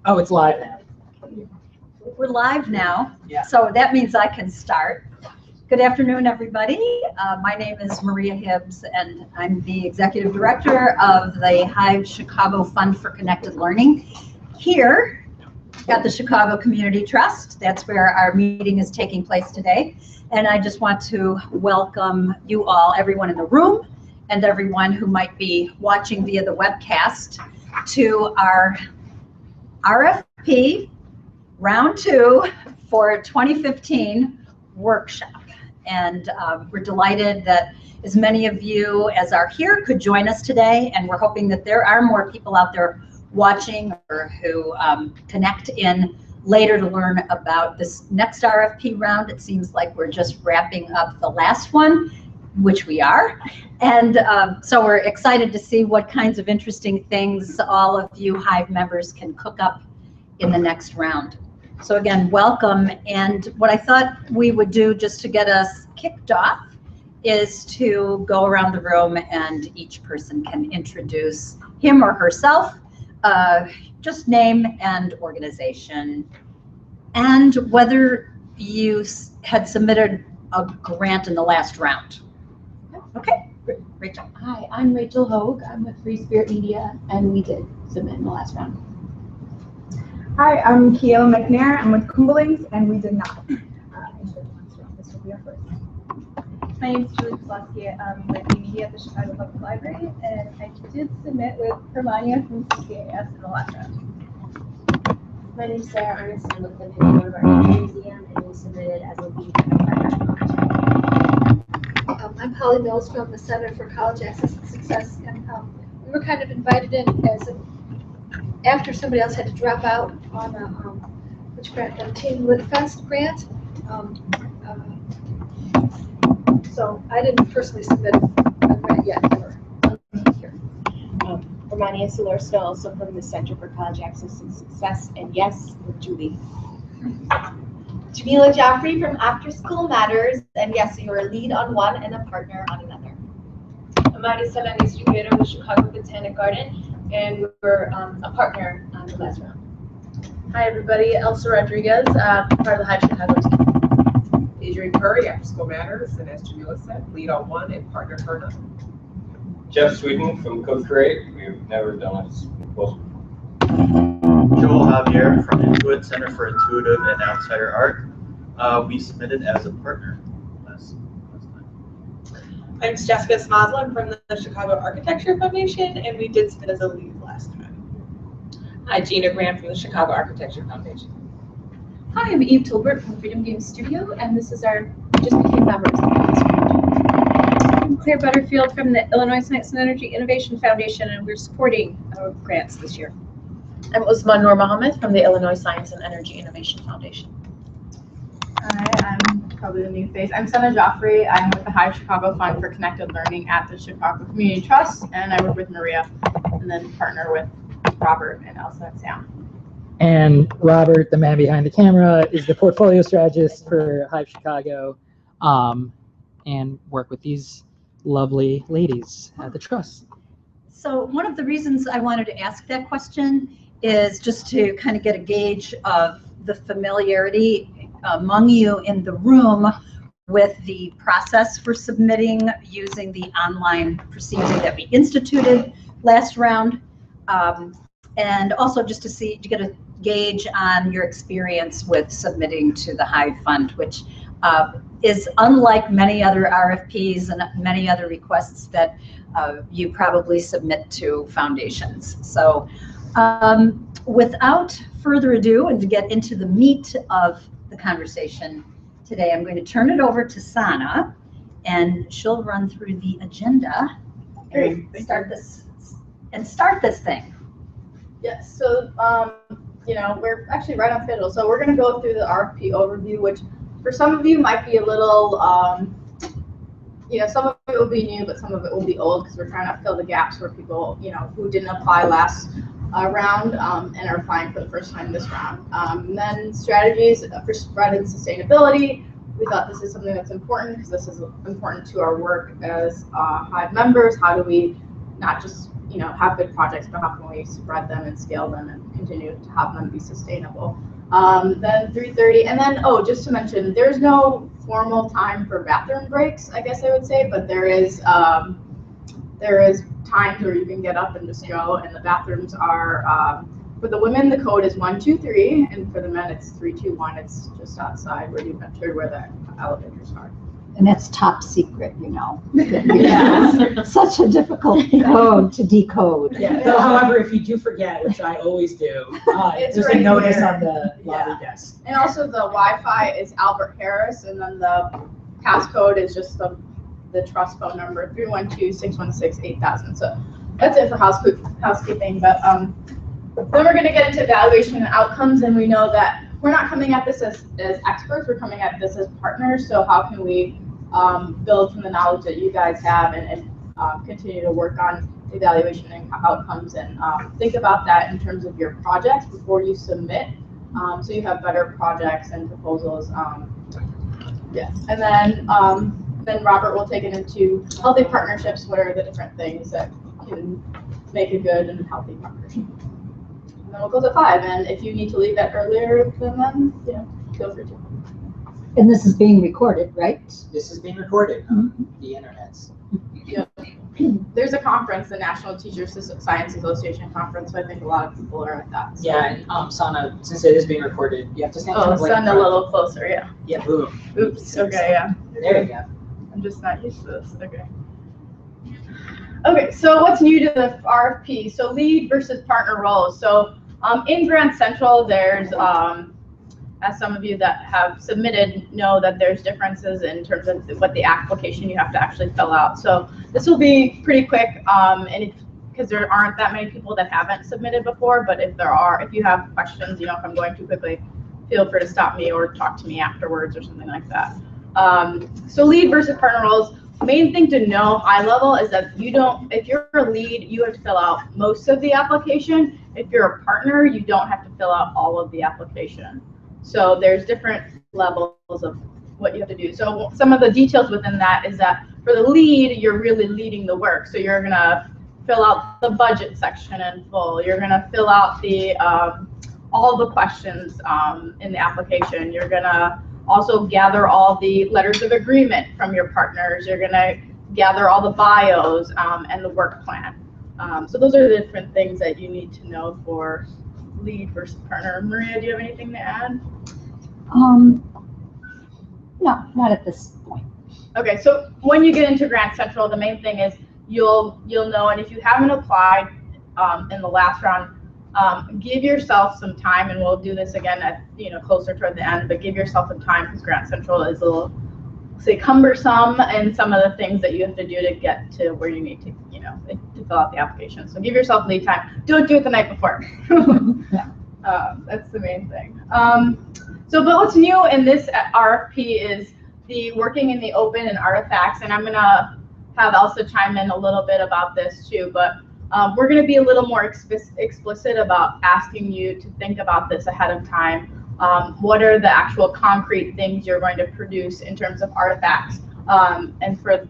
Oh, it's live now. We're live now, Yeah. so that means I can start. Good afternoon, everybody. My name is Maria Hibbs, and I'm the Executive Director of the Hive Chicago Fund for Connected Learning here at the Chicago Community Trust. That's where our meeting is taking place today. And I just want to welcome you all, everyone in the room, and everyone who might be watching via the webcast, to our RFP Round 2 for 2015 workshop. And we're delighted that as many of you as are here could join us today, and we're hoping that there are more people out there watching or who connect in later to learn about this next RFP round. It seems like we're just wrapping up the last one, which we are. And so we're excited to see what kinds of interesting things all of you Hive members can cook up in the next round. So again, welcome. And what I thought we would do just to get us kicked off is to go around the room and each person can introduce him or herself, just name and organization, and whether you had submitted a grant in the last round. Okay, Rachel. Hi, I'm Rachel Hogue. I'm with Free Spirit Media, and we did submit in the last round. Hi, I'm Kiel McNair. I'm with Kumblings, and we did not. This will be our first. My name is Julie Pulaski. I'm with the media at the Chicago Public Library, and I did submit with Hermania from CCAS in the last round. My name is Sarah Ernest. I'm with the Pinnacle of Art Museum, and we submitted as a lead partner. I'm Holly Mills from the Center for College Access and Success, and we were kind of invited in as after somebody else had to drop out on a which grant, the Teen Lit Fest grant. So I didn't personally submit a grant yet for here. Romania Solorsto, also from the Center for College Access and Success, and yes, with Julie. Jamila Jaffrey from After School Matters, and yes, you're a lead on one and a partner on another. Amari Salanis Rivera with Chicago Botanic Garden, and we're a partner on the last round. Hi everybody, Elsa Rodriguez, part of the Hive Chicago team. Adrian Curry, After School Matters, and as Jamila said, lead on one and partner for another. Jeff Sweeten from Co-Create. We've never done this before. Joel Javier from Intuit Center for Intuitive and Outsider Art. We submitted as a partner last time. I'm Jessica Smoslin from the Chicago Architecture Foundation, and we did submit as a lead last time. Hi, Gina Graham from the Chicago Architecture Foundation. Hi, I'm Eve Tilbert from Freedom Games Studio, and this is our just became members. I'm Claire Butterfield from the Illinois Science and Energy Innovation Foundation, and we're supporting our grants this year. I'm Usman Noor Mohammed from the Illinois Science and Energy Innovation Foundation. Hi, I'm probably the new face. I'm Senna Joffrey. I'm with the Hive Chicago Fund for Connected Learning at the Chicago Community Trust, and I work with Maria, and then partner with Robert and Elsa and Sam. And Robert, the man behind the camera, is the portfolio strategist for Hive Chicago, and work with these lovely ladies at the Trust. So one of the reasons I wanted to ask that question is just to kind of get a gauge of the familiarity among you in the room with the process for submitting using the online procedure that we instituted last round, and also just to get a gauge on your experience with submitting to the Hive Fund, which is unlike many other RFPs and many other requests that you probably submit to foundations. So without further ado, and to get into the meat of the conversation today, I'm going to turn it over to Sana, and she'll run through the agenda and start this thing. Yes, so you know, we're actually right on schedule. So we're going to go through the RFP overview, which for some of you might be a little, you know, some of it will be new, but some of it will be old because we're trying to fill the gaps for people, you know, who didn't apply last round and are applying for the first time this round. And then strategies for spreading sustainability. We thought this is something that's important because this is important to our work as Hive members. How do we not just have good projects, but how can we spread them and scale them and continue to have them be sustainable? Then 3:30, and then, oh, just to mention, there's no formal time for bathroom breaks, I guess I would say, but there is times where you can get up and just go, and the bathrooms are, for the women, the code is 1, 2, 3, and for the men, it's 3, 2, 1. It's just outside where you entered where the elevators are. And that's top secret, you know. Yeah. Such a difficult code to decode. Yeah. Though, however, if you do forget, which I always do, It's there's right a notice here. on the lobby desk. And also the Wi-Fi is Albert Harris, and then the passcode is just the trust phone number, 312-616-8000. So that's it for housekeeping. But then we're going to get into evaluation and outcomes, and we know that we're not coming at this as experts, we're coming at this as partners. So how can we build from the knowledge that you guys have and continue to work on evaluation and outcomes, and think about that in terms of your projects before you submit, so you have better projects and proposals. And then Robert will take it into healthy partnerships. What are the different things that can make a good and healthy partnership? And then we'll go to 5. And if you need to leave that earlier than then, feel free to. And this is being recorded, right? This is being recorded on the internet. There's a conference, the National Teachers Science Association conference, so I think a lot of people are at that. So. Yeah, and Sana, since it is being recorded, you have to stand stand a little closer, yeah. Yeah, boom. Oops, okay, yeah. There you go. I'm just not used to this, okay. Okay, so what's new to the RFP? So lead versus partner roles. So in Grand Central, there's, as some of you that have submitted know, that there's differences in terms of what the application you have to actually fill out. So this will be pretty quick, and because there aren't that many people that haven't submitted before, but if you have questions, if I'm going too quickly, feel free to stop me or talk to me afterwards or something like that. So lead versus partner roles. Main thing to know high level is that if you're a lead, you have to fill out most of the application. If you're a partner, you don't have to fill out all of the application. So there's different levels of what you have to do. So some of the details within that is that for the lead, you're really leading the work. So you're gonna fill out the budget section in full. You're gonna fill out the all the questions in the application. You're gonna also gather all the letters of agreement from your partners. You're gonna gather all the bios and the work plan. So those are the different things that you need to know for lead versus partner. Maria, do you have anything to add? No, not at this point. Okay, so when you get into Grand Central, the main thing is you'll know, and if you haven't applied in the last round, give yourself some time, and we'll do this again at closer toward the end, but give yourself some time because Grand Central is a little, say, cumbersome and some of the things that you have to do to get to where you need to, to fill out the application. So give yourself lead time. Don't do it the night before. That's the main thing. But what's new in this RFP is the working in the open and artifacts, and I'm gonna have Elsa chime in a little bit about this too, but we're gonna be a little more explicit about asking you to think about this ahead of time. What are the actual concrete things you're going to produce in terms of artifacts, and for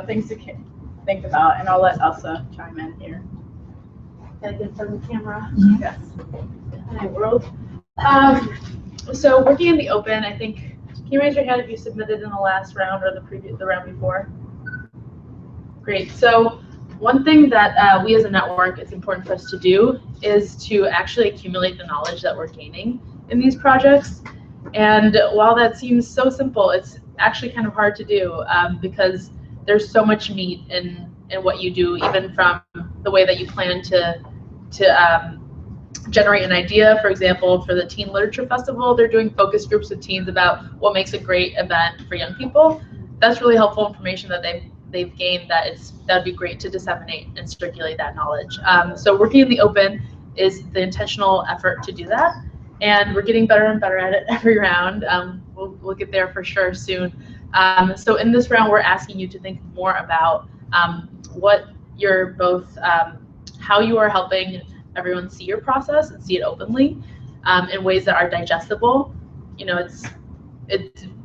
things to think about, and I'll let Elsa chime in here. Got to get from the camera. Yes. Hi, world. So working in the open, I think, can you raise your hand if you submitted in the last round or the round before? Great. So one thing that we as a network, it's important for us to do is to actually accumulate the knowledge that we're gaining in these projects. And while that seems so simple, it's actually kind of hard to do because there's so much meat in what you do, even from the way that you plan to generate an idea. For example, for the Teen Literature Festival, they're doing focus groups with teens about what makes a great event for young people. That's really helpful information that they've gained that'd be great to disseminate and circulate that knowledge. So working in the open is the intentional effort to do that, and we're getting better and better at it every round. We'll get there for sure soon. So in this round, we're asking you to think more about what you're both, how you are helping everyone see your process and see it openly in ways that are digestible.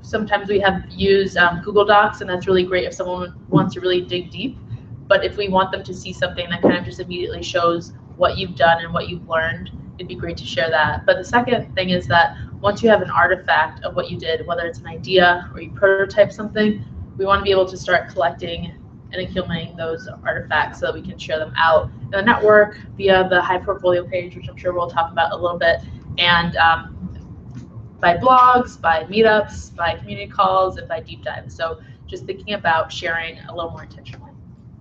Sometimes we have used Google Docs, and that's really great if someone wants to really dig deep. But if we want them to see something that kind of just immediately shows what you've done and what you've learned, it'd be great to share that. But the second thing is that once you have an artifact of what you did, whether it's an idea or you prototype something, we want to be able to start collecting and accumulating those artifacts so that we can share them out in the network via the Hive portfolio page, which I'm sure we'll talk about a little bit, and by blogs, by meetups, by community calls, and by deep dives. So just thinking about sharing a little more intentionally.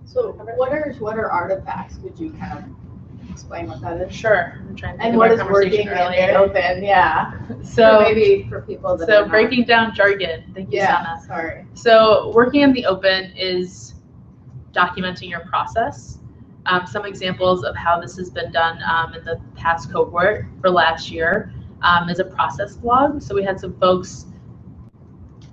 So what are artifacts? Could you kind of explain what that is? Sure. I'm trying to And what is working in the open? Yeah. So maybe for people that so breaking down jargon. Thank you, Sana. Sorry. So working in the open is documenting your process. Some examples of how this has been done in the past cohort for last year is a process blog. So we had some folks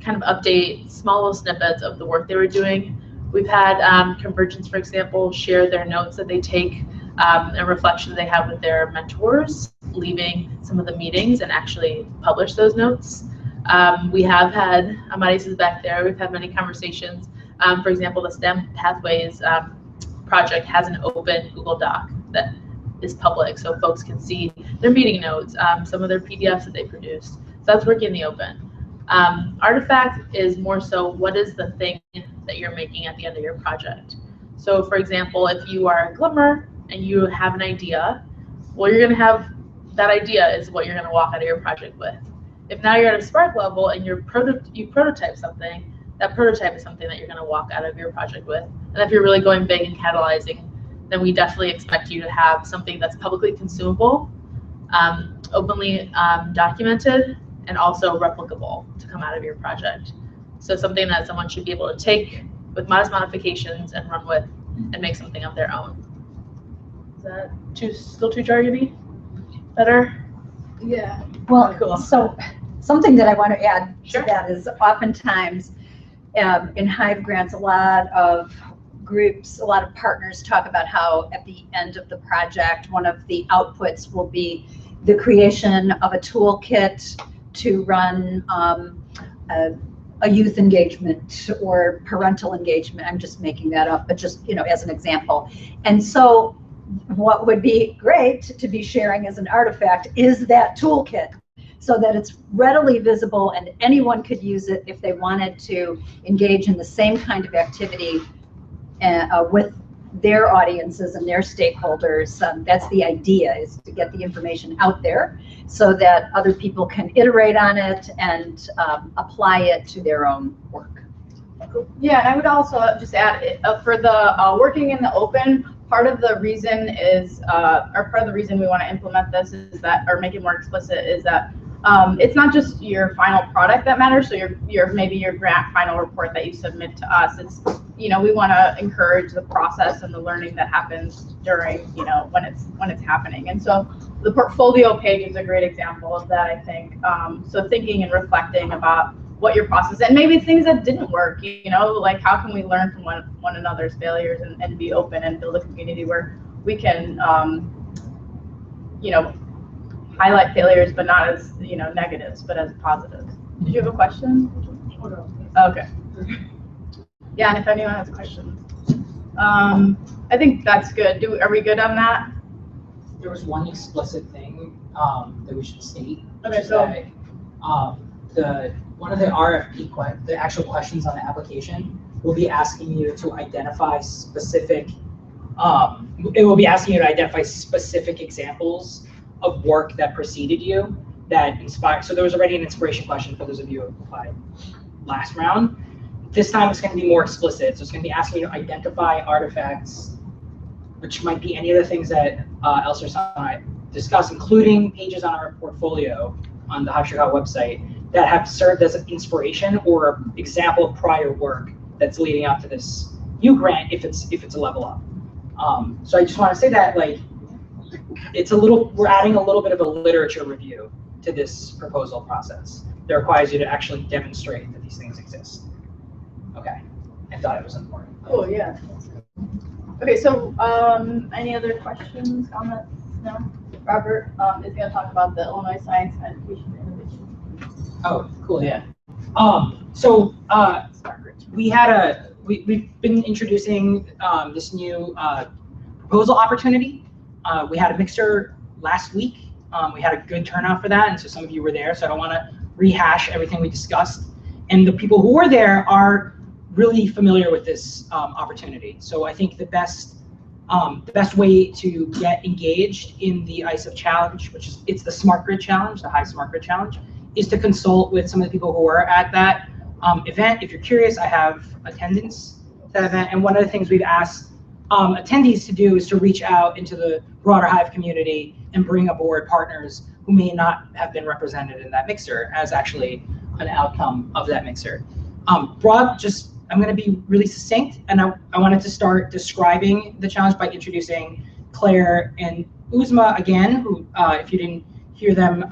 kind of update small little snippets of the work they were doing. We've had Convergence, for example, share their notes that they take and reflection they have with their mentors, leaving some of the meetings and actually publish those notes. We have had, Amadis is back there, we've had many conversations. For example, the STEM Pathways project has an open Google Doc that is public, so folks can see their meeting notes, some of their PDFs that they produced. So that's working in the open. Artifact is more so what is the thing that you're making at the end of your project. So for example, if you are a Glimmer and you have an idea, well, you're going to have that idea is what you're going to walk out of your project with. If now you're at a Spark level and you prototype something, that prototype is something that you're going to walk out of your project with. And if you're really going big and catalyzing, then we definitely expect you to have something that's publicly consumable, openly documented, and also replicable to come out of your project. So something that someone should be able to take with modest modifications and run with and make something of their own. Is that still too jargony? Better? Yeah. Well, Cool. so something that I want to add Sure. to that is oftentimes in Hive grants, a lot of groups, a lot of partners talk about how at the end of the project, one of the outputs will be the creation of a toolkit to run a youth engagement or parental engagement. I'm just making that up, but just, you know, as an example. And so what would be great to be sharing as an artifact is that toolkit, so that it's readily visible and anyone could use it if they wanted to engage in the same kind of activity with their audiences and their stakeholders. That's the idea, is to get the information out there so that other people can iterate on it and apply it to their own work. Yeah, and I would also just add, for the working in the open, part of the reason is, or part of the reason we want to implement this is that, or make it more explicit, is that it's not just your final product that matters. So your maybe your grant final report that you submit to us. It's, you know, we want to encourage the process and the learning that happens during, you know, when it's happening. And so the portfolio page is a great example of that, I think. So thinking and reflecting about what your process, and maybe things that didn't work, you know, like how can we learn from one another's failures and be open and build a community where we can, you know, highlight failures, but not as, you know, negatives, but as positives. Did you have a question? Okay. Yeah, and if anyone has questions. I think that's good. Are we good on that? There was one explicit thing that we should state. Okay, so One of the RFP, the actual questions on the application will be asking you to identify specific, it will be asking you to identify specific examples of work that preceded you that inspired. So there was already an inspiration question for those of you who applied last round. This time it's going to be more explicit. So it's going to be asking you to identify artifacts, which might be any of the things that Elsa and I discussed, including pages on our portfolio on the Hive Chicago website that have served as an inspiration or example of prior work that's leading up to this U grant if it's a level up. So I just want to say that, like, we're adding a little bit of a literature review to this proposal process that requires you to actually demonstrate that these things exist. Okay, I thought it was important. cool, yeah. Okay, so any other questions, comments? No? Robert is going to talk about the Illinois Science and Education Innovation. Oh, cool, yeah. So we had we've been introducing this new proposal opportunity. We had a mixer last week. We had a good turnout for that, and so some of you were there, so I don't want to rehash everything we discussed. And the people who were there are really familiar with this opportunity. So I think the best way to get engaged in the ISIF challenge, which is it's the Smart Grid Challenge, the Hive Smart Grid Challenge, is to consult with some of the people who were at that event. If you're curious, I have attendance to that event, and one of the things we've asked attendees to do is to reach out into the broader Hive community and bring aboard partners who may not have been represented in that mixer as actually an outcome of that mixer. I'm going to be really succinct, and I wanted to start describing the challenge by introducing Claire and Uzma again, who, if you didn't hear them,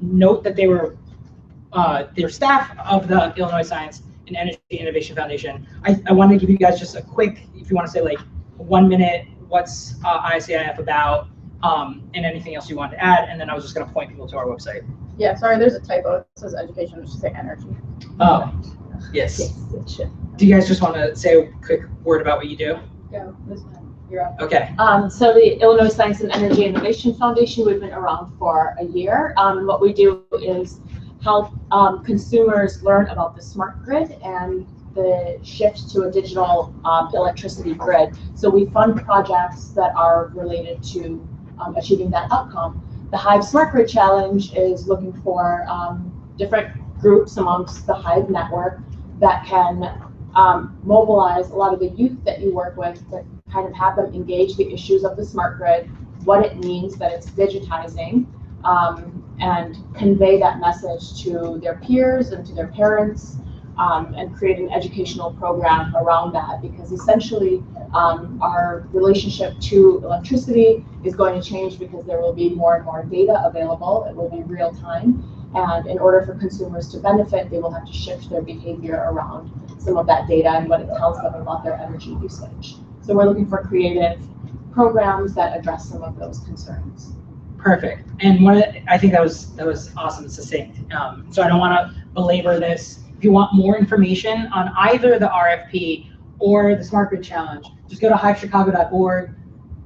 note that they're staff of the Illinois Science and Energy Innovation Foundation. I want to give you guys just a quick, if you want to say like 1 minute, what's ISCIF about, and anything else you want to add, and then I was just going to point people to our website. Yeah, sorry, there's a typo. It says education, it should say energy. Oh, yes. Yes, it should. Do you guys just want to say a quick word about what you do? Go, this one, you're up. Okay. So the Illinois Science and Energy Innovation Foundation, we've been around for a year. And what we do is help consumers learn about the smart grid and the shift to a digital electricity grid. So we fund projects that are related to achieving that outcome. The Hive Smart Grid Challenge is looking for different groups amongst the Hive network that can mobilize a lot of the youth that you work with to kind of have them engage the issues of the smart grid, what it means that it's digitizing, and convey that message to their peers and to their parents, and create an educational program around that, because essentially our relationship to electricity is going to change because there will be more and more data available. It will be real time. And in order for consumers to benefit, they will have to shift their behavior around some of that data and what it tells them about their energy usage. So we're looking for creative programs that address some of those concerns. Perfect. And I think that was awesome and succinct. So I don't want to belabor this. If you want more information on either the RFP or the Smart Grid Challenge, just go to hivechicago.org,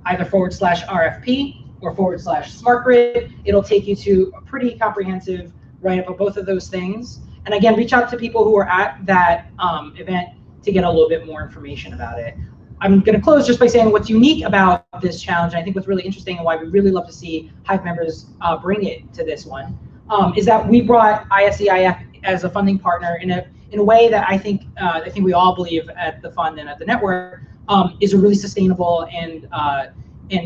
either /RFP or /Smart Grid. It'll take you to a pretty comprehensive write-up of both of those things. And again, reach out to people who are at that event to get a little bit more information about it. I'm going to close just by saying what's unique about this challenge, and I think what's really interesting and why we really love to see Hive members bring it to this one, is that we brought ISCIF as a funding partner in a way that I think we all believe at the fund and at the network is a really sustainable and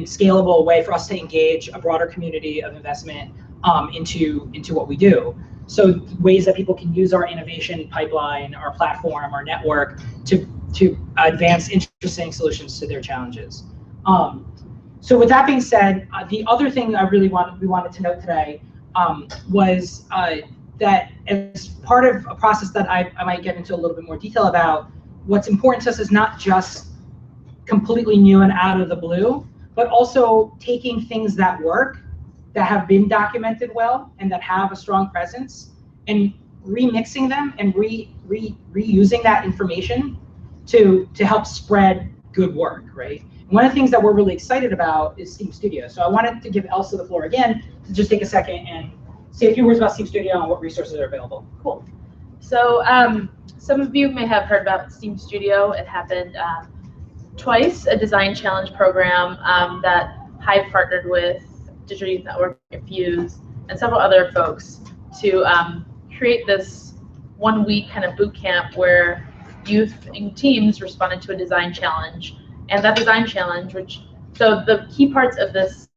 scalable way for us to engage a broader community of investment into what we do. So ways that people can use our innovation pipeline, our platform, our network to advance interesting solutions to their challenges. So with that being said, the other thing we wanted to note today was that as part of a process that I might get into a little bit more detail about, what's important to us is not just completely new and out of the blue, but also taking things that work, that have been documented well and that have a strong presence, and remixing them and reusing that information to help spread good work, right? And one of the things that we're really excited about is Steam Studio. So I wanted to give Elsa the floor again to just take a second and say a few words about Steam Studio and what resources are available. Cool. So some of you may have heard about Steam Studio. It happened twice, a design challenge program that Hive partnered with Digital Youth Network, Fuse, and several other folks to create this 1 week kind of boot camp where youth and teams responded to a design challenge. And that design challenge, so the key parts of this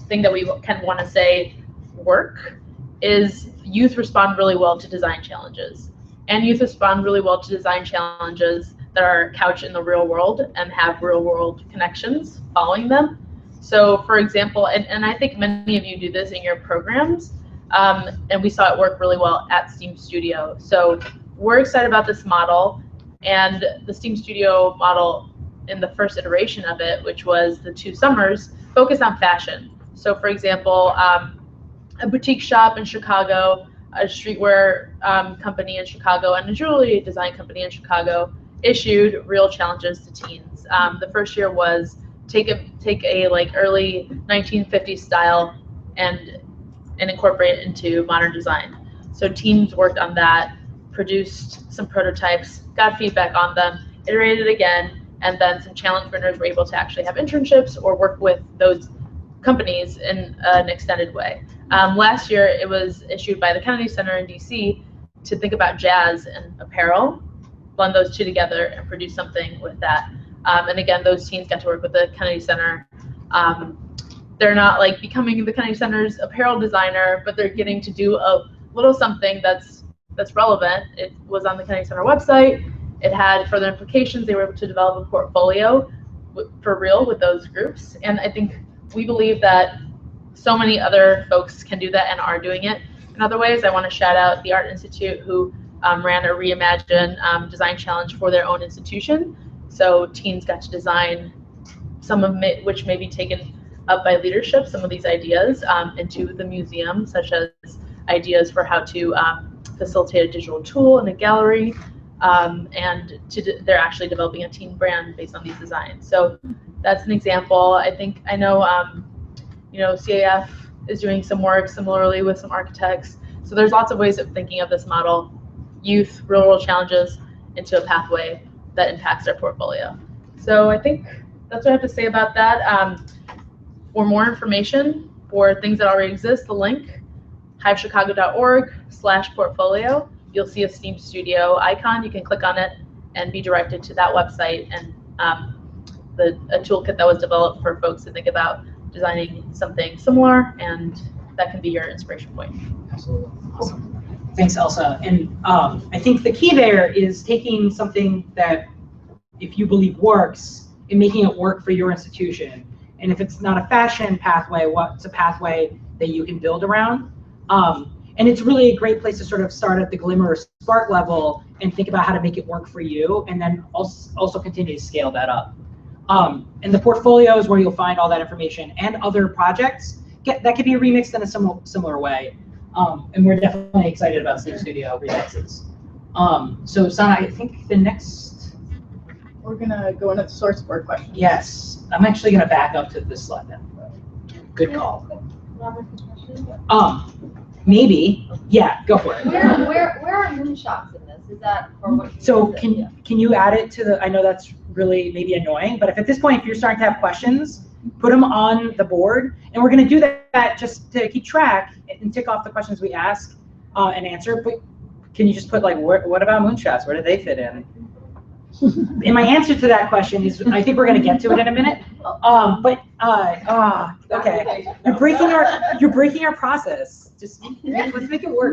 thing that we kind of want to say work is youth respond really well to design challenges. And youth respond really well to design challenges that are couched in the real world and have real world connections following them. So for example, and I think many of you do this in your programs, and we saw it work really well at Steam Studio. So we're excited about this model, and the Steam Studio model in the first iteration of it, which was the 2 summers, focused on fashion. So for example, a boutique shop in Chicago, a streetwear company in Chicago, and a jewelry design company in Chicago issued real challenges to teens. The first year was take a like early 1950s style and incorporate it into modern design. So teams worked on that, produced some prototypes, got feedback on them, iterated again, and then some challenge winners were able to actually have internships or work with those companies in an extended way. Last year, it was issued by the Kennedy Center in DC to think about jazz and apparel, blend those two together and produce something with that. And again, those teens got to work with the Kennedy Center. They're not like becoming the Kennedy Center's apparel designer, but they're getting to do a little something that's relevant. It was on the Kennedy Center website. It had further implications. They were able to develop a portfolio for real with those groups. And I think we believe that so many other folks can do that and are doing it in other ways. I want to shout out the Art Institute, who ran a Reimagine design challenge for their own institution. So teens got to design some of it, which may be taken up by leadership, some of these ideas into the museum, such as ideas for how to facilitate a digital tool in a gallery, and they're actually developing a teen brand based on these designs. So that's an example. I know CAF is doing some work similarly with some architects. So there's lots of ways of thinking of this model, youth, real world challenges, into a pathway that impacts their portfolio. So I think that's what I have to say about that. For more information for things that already exist, the link, hivechicago.org/portfolio. You'll see a Steam Studio icon. You can click on it and be directed to that website and a toolkit that was developed for folks to think about designing something similar, and that can be your inspiration point. Absolutely. Awesome. Thanks, Elsa. And I think the key there is taking something that, if you believe works, and making it work for your institution. And if it's not a fashion pathway, what's a pathway that you can build around? And it's really a great place to sort of start at the glimmer or spark level and think about how to make it work for you, and then also continue to scale that up. And the portfolio is where you'll find all that information and other projects that could be remixed in a similar way. And we're definitely excited about Steam Studio remixes. So Sana, I think the next... We're gonna go into the source board question. Yes, I'm actually gonna back up to this slide then. Good call. Maybe, yeah, go for it. Where are moonshots in this? Is that for what? So can you add it to the? I know that's really maybe annoying, but if at this point if you're starting to have questions, put them on the board, and we're gonna do that just to keep track and tick off the questions we ask and answer. But can you just put like, what about moonshots? Where do they fit in? And my answer to that question is, I think we're going to get to it in a minute. Okay, you're breaking our process. Just let's make it work.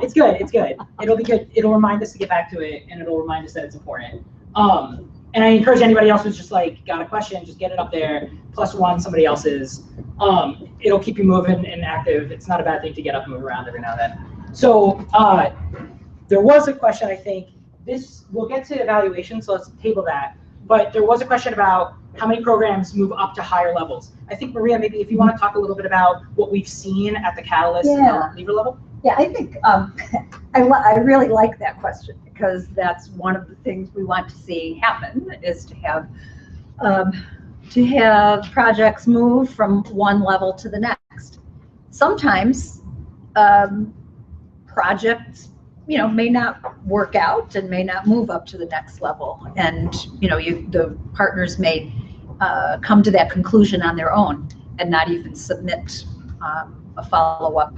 It's good. It's good. It'll be good. It'll remind us to get back to it, and it'll remind us that it's important. And I encourage anybody else who's just like got a question, just get it up there. +1 somebody else's. It'll keep you moving and active. It's not a bad thing to get up and move around every now and then. So there was a question, I think. We'll get to evaluation, so let's table that. But there was a question about how many programs move up to higher levels. I think, Maria, maybe if you want to talk a little bit about what we've seen at the Catalyst and Lever level. Yeah, I think I really like that question, because that's one of the things we want to see happen, is to have projects move from one level to the next. Sometimes projects may not work out and may not move up to the next level, and the partners may come to that conclusion on their own and not even submit a follow-up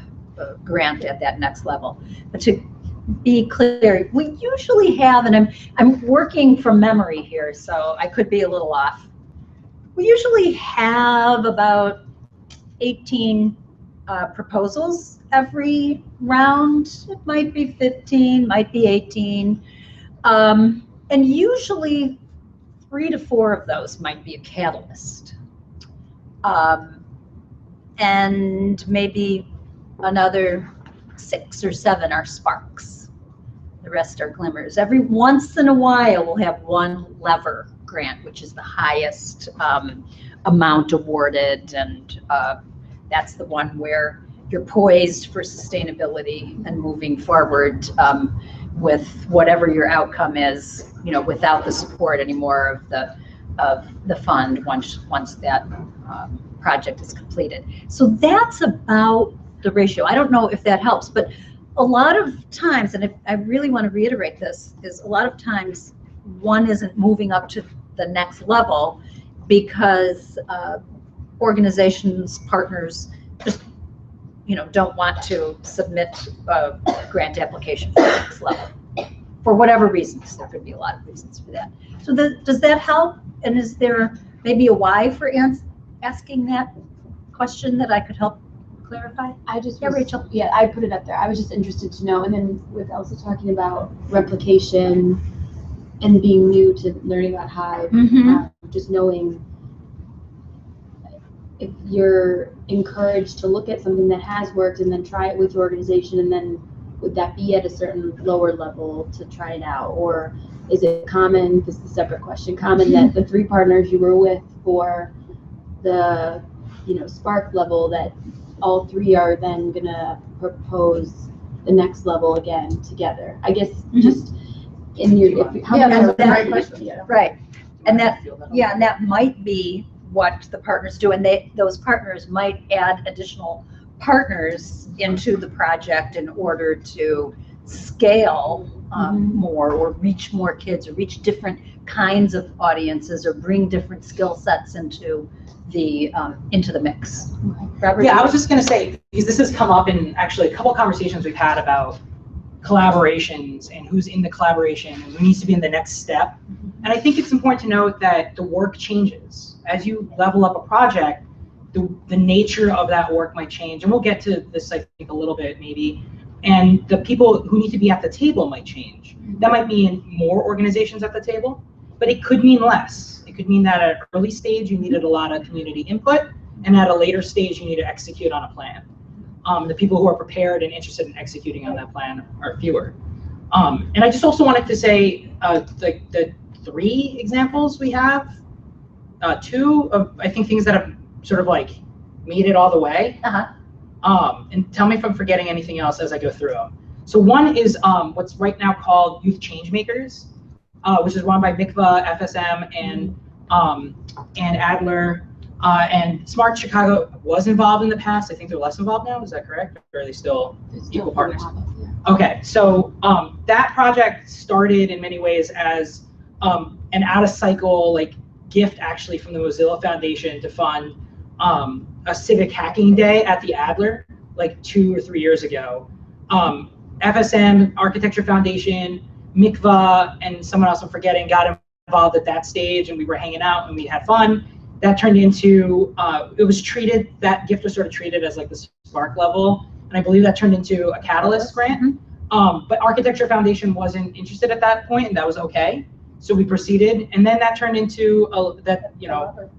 grant at that next level. But to be clear, we usually have, and I'm working from memory here, so I could be a little off. We usually have about 18 proposals every round. It might be 15, might be 18. And usually 3 to 4 of those might be a catalyst. And maybe another 6 or 7 are sparks. The rest are glimmers. Every once in a while, we'll have one lever grant, which is the highest amount awarded, and that's the one where you're poised for sustainability and moving forward with whatever your outcome is, you know, without the support anymore of the fund once that project is completed. So that's about the ratio. I don't know if that helps, but a lot of times, and I really want to reiterate this, is a lot of times one isn't moving up to the next level because organizations, partners just, you know, don't want to submit a grant application for the next level for whatever reasons. There could be a lot of reasons for that. So does that help? And is there maybe a why for asking that question that I could help clarify? I just, yeah, Rachel. Yeah, I put it up there. I was just interested to know. And then with Elsa talking about replication and being new to learning about Hive, just knowing if you're encouraged to look at something that has worked and then try it with your organization, and then would that be at a certain lower level to try it out? Or is it common, this is a separate question, common that the 3 partners you were with for the, you know, Spark level, that all 3 are then gonna propose the next level again together? I guess just in your, That's the right question. Right. And that, yeah, and that might be what the partners do, and those partners might add additional partners into the project in order to scale more, or reach more kids, or reach different kinds of audiences, or bring different skill sets into the mix. Robert? Yeah, I was just going to say, because this has come up in actually a couple of conversations we've had about collaborations and who's in the collaboration and who needs to be in the next step. And I think it's important to note that the work changes. As you level up a project, the nature of that work might change. And we'll get to this, I think, a little bit maybe. And the people who need to be at the table might change. That might mean more organizations at the table, but it could mean less. It could mean that at an early stage, you needed a lot of community input, and at a later stage, you need to execute on a plan. The people who are prepared and interested in executing on that plan are fewer. And I just also wanted to say the 3 examples we have, 2 of, I think, things that have sort of like made it all the way. And tell me if I'm forgetting anything else as I go through them. So one is what's right now called Youth Changemakers, which is run by MICVA, FSM, and Adler. And Smart Chicago was involved in the past. I think they're less involved now. Is that correct? Or are they still equal partners? Okay, so that project started in many ways as an out-of-cycle like gift, actually, from the Mozilla Foundation to fund a civic hacking day at the Adler like 2 or 3 years ago. FSM, Architecture Foundation, MICVA, and someone else I'm forgetting got involved at that stage, and we were hanging out and we had fun. That turned into, it was treated, that gift was sort of treated as like the Spark level, and I believe that turned into a Catalyst grant. But Architecture Foundation wasn't interested at that point, and that was okay. So we proceeded, and then that turned into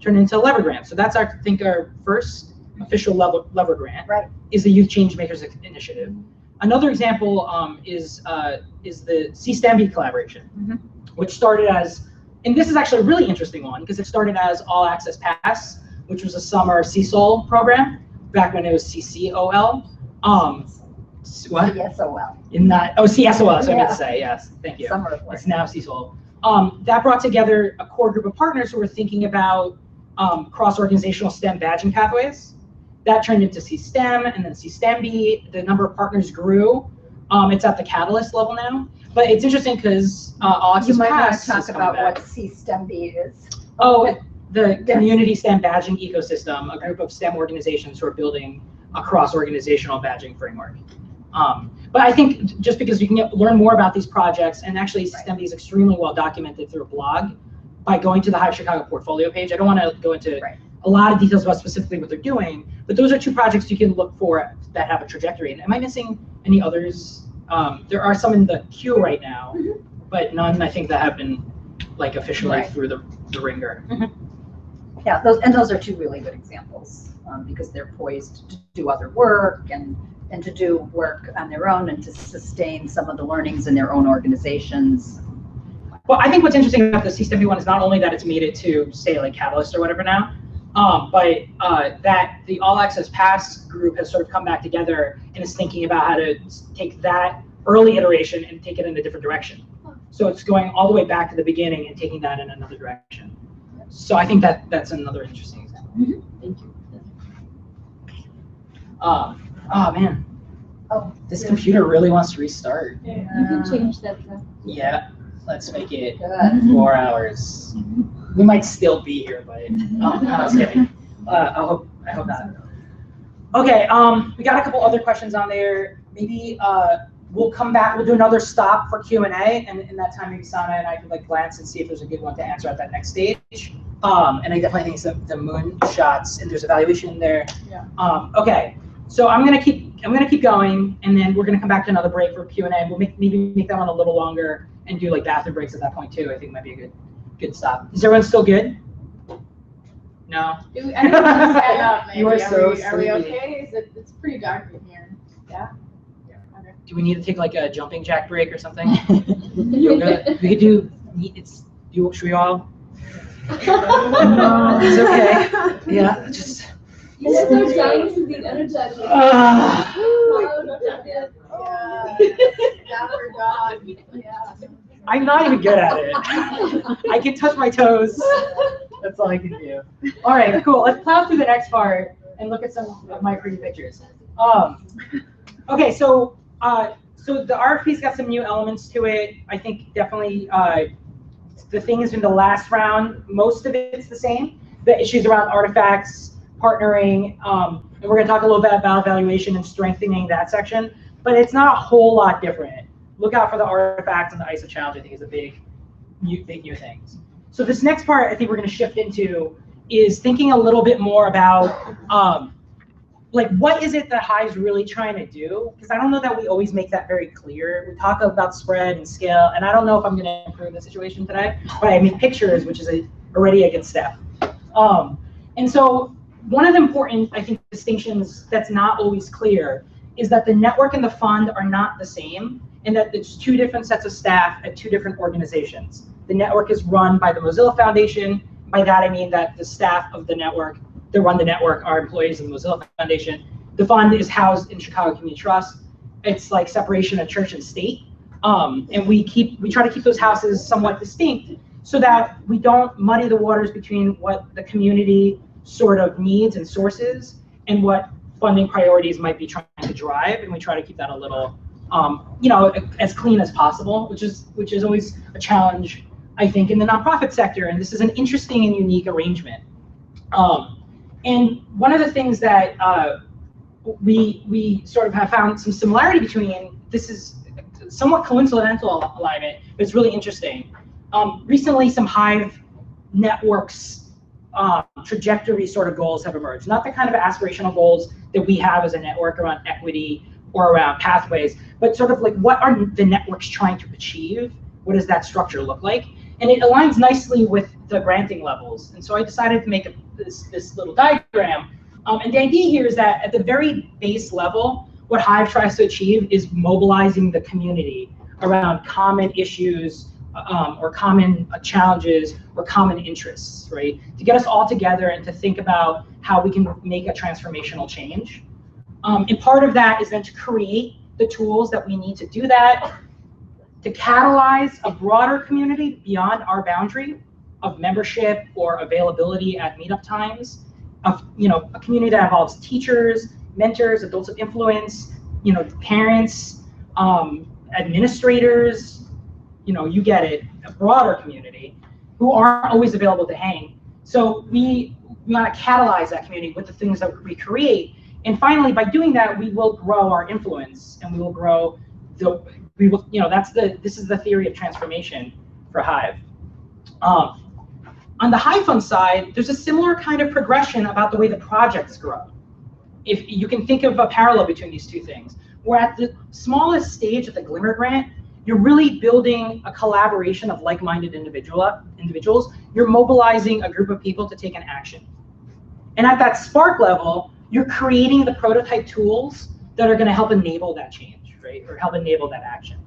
turned into a lever grant. So that's I think our first official lever grant. Right. Is the Youth Changemakers Initiative. Another example is the CSTEMB collaboration, which started as, and this is actually a really interesting one because it started as All Access Pass, which was a summer CSOL program back when it was CCOL. What? CSOL. CSOL, that's what I meant to say, yes, thank you. Summer of work. It's now CSOL. That brought together a core group of partners who were thinking about cross-organizational STEM badging pathways. That turned into CSTEM, and then CSTEMB. The number of partners grew. It's at the Catalyst level now. But it's interesting because All Access You might want Pass to talk is about coming back. what CSTEMB is. Oh, the Community STEM Badging Ecosystem, a group of STEM organizations who are building a cross-organizational badging framework. But I think just because you can learn more about these projects, and actually CSTEMB is extremely well documented through a blog by going to the Hive Chicago portfolio page. I don't want to go into a lot of details about specifically what they're doing, but those are 2 projects you can look for that have a trajectory. And am I missing any others? There are some in the queue right now, but none I think that have been like officially through the ringer. Yeah, those are 2 really good examples because they're poised to do other work and to do work on their own and to sustain some of the learnings in their own organizations. Well, I think what's interesting about the CSTEMB one is not only that it's made it to, say, like Catalyst or whatever now, but that the All Access Pass group has sort of come back together and is thinking about how to take that early iteration and take it in a different direction. So it's going all the way back to the beginning and taking that in another direction. So I think that's another interesting example. Thank you. Oh man. Oh, This computer really wants to restart. You can change that. Yeah, let's make it Good. 4 hours. We might still be here, but no, I was kidding. I hope not. Okay, we got a couple other questions on there. Maybe we'll come back. We'll do another stop for Q&A, and in that time, maybe Sana and I could like glance and see if there's a good one to answer at that next stage. And I definitely think the moon shots, and there's evaluation in there. Yeah. Okay, so I'm gonna keep going, and then we're gonna come back to another break for Q&A. We'll maybe make that one a little longer and do like bathroom breaks at that point too. I think might be a good stop. Is everyone still good? No. Do anyone just stand up, maybe? You are so Are we sleepy. okay? It's pretty dark in here. Yeah? Okay. Do we need to take like a jumping jack break or something? Yoga. We could do. Should we all? No, it's okay. Yeah, just. Yes, they're trying to be energetic. Down or dog. Yeah. I'm not even good at it. I can touch my toes. That's all I can do. All right, cool. Let's plow through the next part and look at some of my pretty pictures. Okay, so the RFP's got some new elements to it. I think definitely the things in the last round, most of it's the same. The issues around artifacts, partnering, and we're going to talk a little bit about evaluation and strengthening that section, but it's not a whole lot different. Look out for the artifacts and the ISO challenge. I think is a big new things. So this next part I think we're going to shift into is thinking a little bit more about like what is it that Hive's really trying to do? Because I don't know that we always make that very clear. We talk about spread and scale, and I don't know if I'm going to improve the situation today, but I mean pictures, which is already a good step. And so one of the important, I think, distinctions that's not always clear is that the network and the fund are not the same, and that it's two different sets of staff at two different organizations. The network is run by the Mozilla Foundation. By that I mean that the staff of the network that run the network are employees of the Mozilla Foundation. The fund is housed in Chicago Community Trust. It's like separation of church and state. And we try to keep those houses somewhat distinct so that we don't muddy the waters between what the community sort of needs and sources and what funding priorities might be trying to drive. And we try to keep that a little, as clean as possible, which is always a challenge, I think, in the nonprofit sector. And this is an interesting and unique arrangement. And one of the things that we sort of have found some similarity between, this is somewhat coincidental alignment, but it's really interesting. Recently, some Hive networks trajectory sort of goals have emerged. Not the kind of aspirational goals that we have as a network around equity or around pathways, but sort of like what are the networks trying to achieve? What does that structure look like? And it aligns nicely with the granting levels. And so I decided to make this little diagram. And the idea here is that at the very base level, what Hive tries to achieve is mobilizing the community around common issues or common challenges or common interests, right? To get us all together and to think about how we can make a transformational change. And part of that is then to create the tools that we need to do that, to catalyze a broader community beyond our boundary of membership or availability at meetup times, of a community that involves teachers, mentors, adults of influence, parents, administrators, you get it, a broader community who aren't always available to hang. So we want to catalyze that community with the things that we create. And finally, by doing that, we will grow our influence and we will grow this is the theory of transformation for Hive. On the Hive Fund side, there's a similar kind of progression about the way the projects grow. If you can think of a parallel between these two things, where at the smallest stage of the Glimmer Grant, you're really building a collaboration of like-minded individuals. You're mobilizing a group of people to take an action. And at that spark level, you're creating the prototype tools that are going to help enable that change, right? Or help enable that action.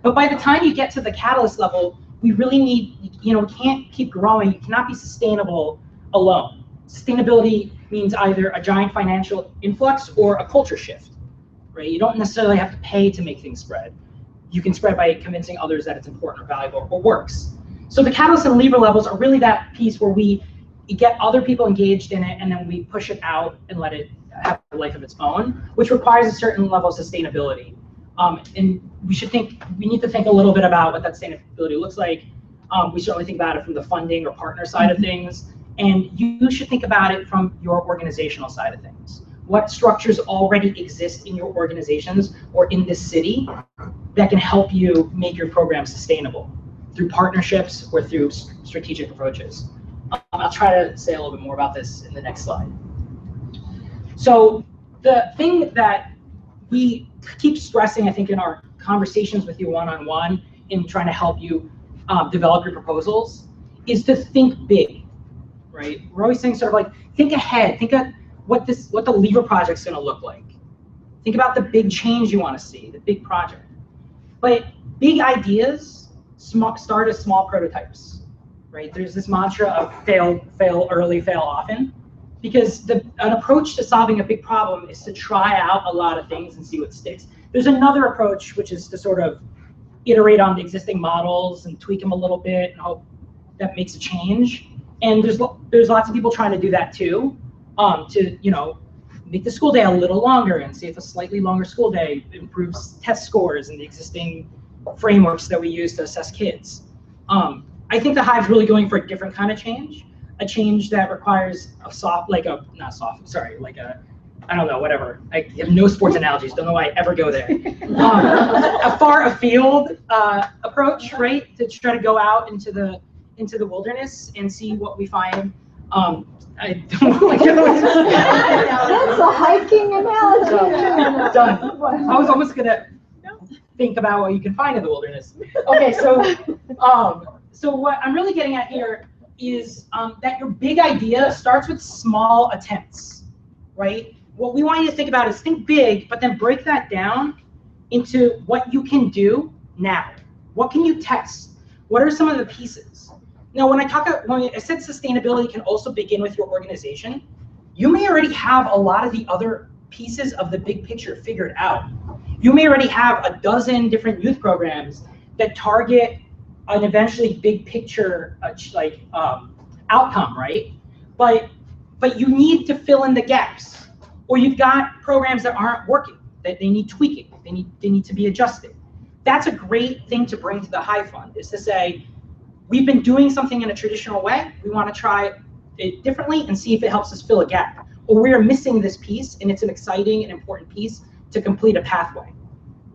But by the time you get to the catalyst level, we really need, we can't keep growing. You cannot be sustainable alone. Sustainability means either a giant financial influx or a culture shift. right? You don't necessarily have to pay to make things spread. You can spread by convincing others that it's important or valuable or works. So the catalyst and lever levels are really that piece where we get other people engaged in it and then we push it out and let it have a life of its own, which requires a certain level of sustainability. And we need to think a little bit about what that sustainability looks like. We certainly think about it from the funding or partner side of things, and you should think about it from your organizational side of things. What structures already exist in your organizations or in this city that can help you make your program sustainable through partnerships or through strategic approaches. I'll try to say a little bit more about this in the next slide. So the thing that we keep stressing, I think, in our conversations with you one-on-one in trying to help you develop your proposals is to think big, right? We're always saying sort of like, think ahead, think of what the lever project's gonna look like. Think about the big change you wanna see, the big project. But big ideas start as small prototypes, right? There's this mantra of fail early, fail often, because an approach to solving a big problem is to try out a lot of things and see what sticks. There's another approach, which is to sort of iterate on the existing models and tweak them a little bit and hope that makes a change. And there's lots of people trying to do that too, to make the school day a little longer and see if a slightly longer school day improves test scores and the existing frameworks that we use to assess kids. I think the Hive's really going for a different kind of change, a change that requires I don't know, whatever. I have no sports analogies, don't know why I ever go there. A far afield approach, right? To try to go out into the wilderness and see what we find. I don't like That's a hiking analogy. Done. I was almost gonna think about what you can find in the wilderness. Okay, so what I'm really getting at here is that your big idea starts with small attempts, right? What we want you to think about is think big, but then break that down into what you can do now. What can you test? What are some of the pieces? Now, when I said sustainability can also begin with your organization, you may already have a lot of the other pieces of the big picture figured out. You may already have a dozen different youth programs that target an eventually big picture outcome, right? But you need to fill in the gaps. Or you've got programs that aren't working, that they need tweaking, they need to be adjusted. That's a great thing to bring to the Hive Fund, is to say, we've been doing something in a traditional way, we want to try it differently and see if it helps us fill a gap. Or we're missing this piece and it's an exciting and important piece to complete a pathway,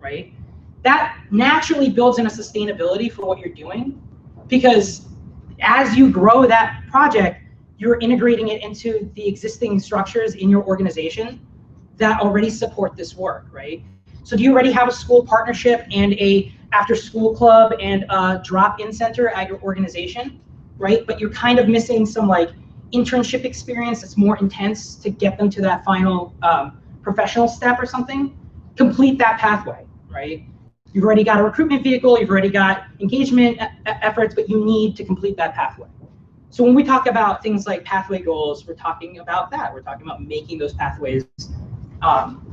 right? That naturally builds in a sustainability for what you're doing, because as you grow that project, you're integrating it into the existing structures in your organization that already support this work, right? So do you already have a school partnership and a after-school club and a drop-in center at your organization, right? But you're kind of missing some internship experience that's more intense to get them to that final professional step or something. Complete that pathway, right? You've already got a recruitment vehicle, you've already got engagement efforts, but you need to complete that pathway. So when we talk about things like pathway goals, we're talking about that. We're talking about making those pathways,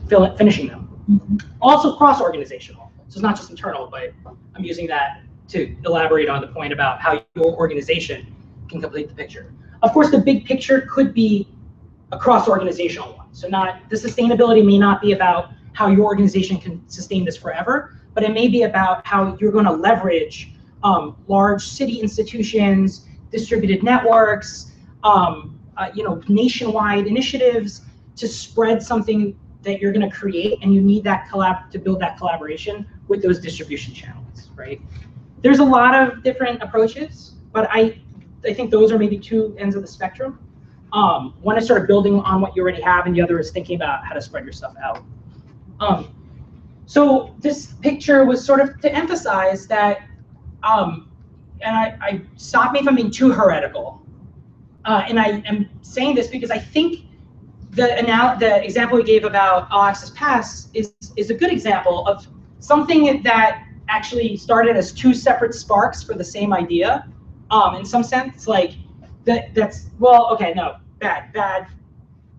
finishing them. Mm-hmm. Also cross-organizational. So it's not just internal, but I'm using that to elaborate on the point about how your organization can complete the picture. Of course, the big picture could be a cross-organizational one. So the sustainability may not be about how your organization can sustain this forever, but it may be about how you're going to leverage large city institutions, distributed networks, nationwide initiatives to spread something that you're going to create, and you need that to build that collaboration with those distribution channels, right? There's a lot of different approaches, but I think those are maybe two ends of the spectrum. One is sort of building on what you already have, and the other is thinking about how to spread your stuff out. So this picture was sort of to emphasize that, and I stop me from being too heretical. And I am saying this because I think the example we gave about All Access Pass is a good example of something that actually started as two separate sparks for the same idea. In some sense, bad.